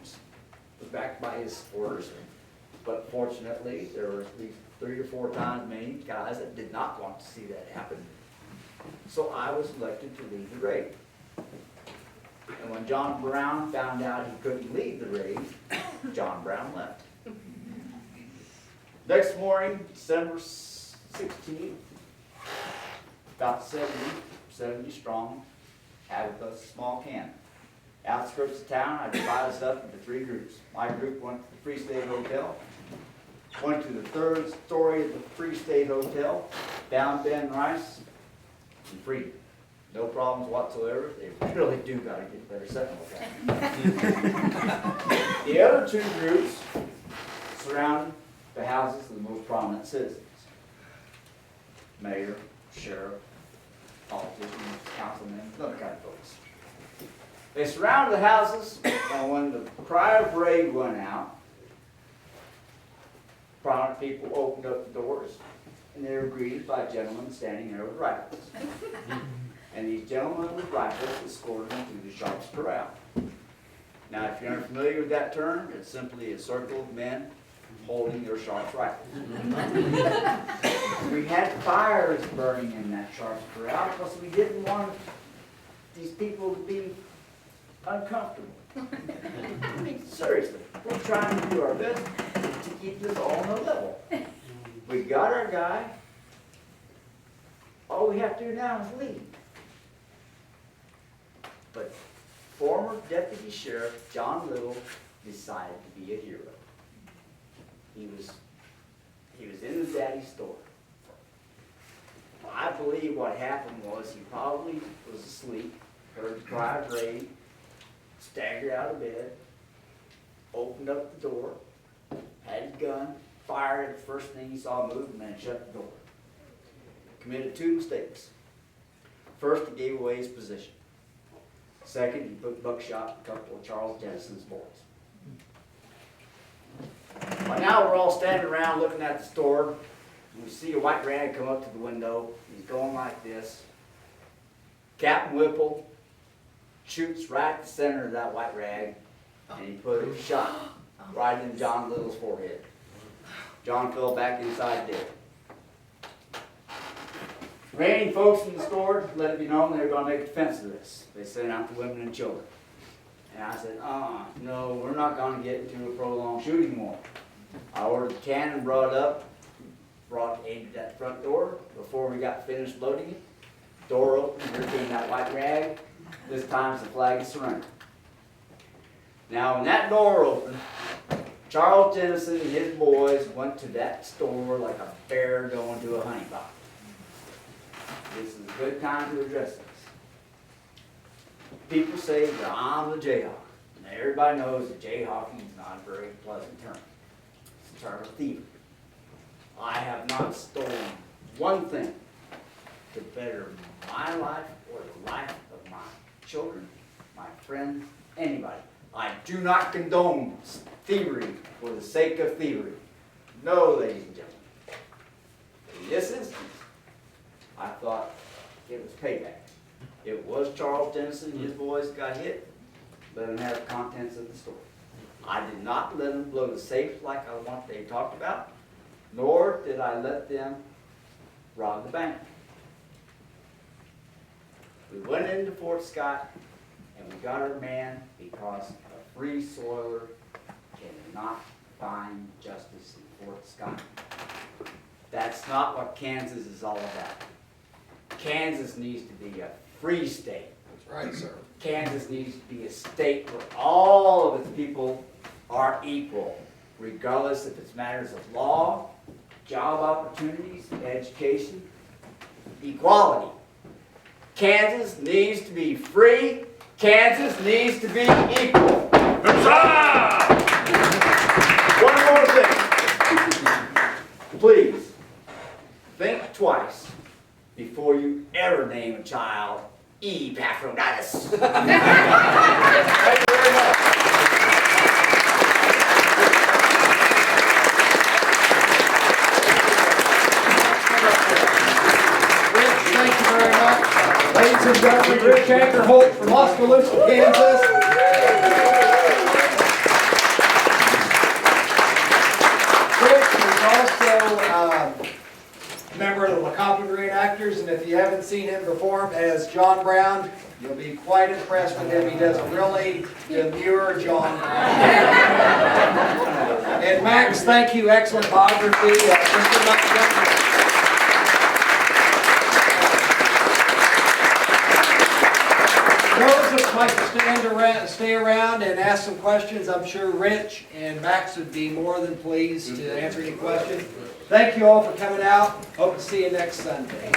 was backed by his supporters, but fortunately, there were at least 3 or 4 times many guys that did not want to see that happen. So I was elected to lead the raid. And when John Brown found out he couldn't lead the raid, John Brown left. Next morning, December 16th, about 70 strong, had with us a small camp. Outskirts of town, I divided us up into 3 groups. My group went to the Free State Hotel, went to the 3rd story of the Free State Hotel, found Ben Rice, and freed him. No problems whatsoever. They really do got to get better sentinel training. The other 2 groups surrounded the houses of the most prominent citizens. Mayor, sheriff, politicians, councilmen, other kind of folks. They surrounded the houses, and when the cry of raid went out, prominent people opened up the doors, and they were greeted by gentlemen standing there with rifles. and these gentlemen with rifles escorted them through the Sharps Corral. Now, if you're unfamiliar with that term, it's simply a circle of men holding their Sharps rifles. We had fires burning in that Sharps Corral because we didn't want these people to be uncomfortable. I mean, seriously, we're trying to do our best to keep this all on a level. We got our guy. All we have to do now is leave. But former Deputy Sheriff John Little decided to be a hero. He was in his daddy's store. I believe what happened was he probably was asleep, heard the cry of raid, staggered out of bed, opened up the door, had his gun, fired at the first thing he saw move, and then shut the door. Committed two mistakes. First, he gave away his position. Second, he put buckshot a couple of Charles Jennison's boys. Well, now we're all standing around looking at the store, and we see a white rag come up to the window. He's going like this. Captain Whipple shoots right at the center of that white rag, and he put a shot right in John Little's forehead. John fell back inside dead. Remaining folks in the store let it be known they were going to make a defense of this. They sent out the women and children. And I said, no, we're not going to get into a prolonged shooting war. I ordered the cannon brought up, aimed at the front door. Before we got finished loading it, door opened, here came that white rag. This time it's the flag of surrender. Now, when that door opened, Charles Jennison and his boys went to that store like a bear going to a honey pot. This is a good time to address this. People say that I'm the Jayhawker. And everybody knows that Jayhawking is not a very pleasant term. It's a term of thievery. I have not stolen one thing to better my life or the life of my children, my friends, anybody. I do not condone thievery for the sake of thievery. No, ladies and gentlemen. In this instance, I thought it was payback. It was Charles Jennison and his boys got hit. Let them have the contents of the store. I did not let them blow the safe like they talked about, nor did I let them rob the bank. We went into Fort Scott and we got our man because a free soiler cannot find justice in Fort Scott. That's not what Kansas is all about. Kansas needs to be a free state. That's right, sir. Kansas needs to be a state where all of its people are equal, regardless if it's matters of law, job opportunities, education, equality. Kansas needs to be free. Kansas needs to be equal. One more thing. Please, think twice before you ever name a child Epaphroditus. Thank you very much. Rich, thank you very much. Ladies and gentlemen, Rich Ankerholz from Oskaloosa, Kansas. Rich is also a member of the Labette Reenactors, and if you haven't seen him perform as John Brown, you'll be quite impressed with him. He does a really demure John Brown. And Max, thank you. Excellent biography. Mr. Montgomery. Those that might stay around and ask some questions, I'm sure Rich and Max would be more than pleased to answer any questions. Thank you all for coming out. Hope to see you next Sunday.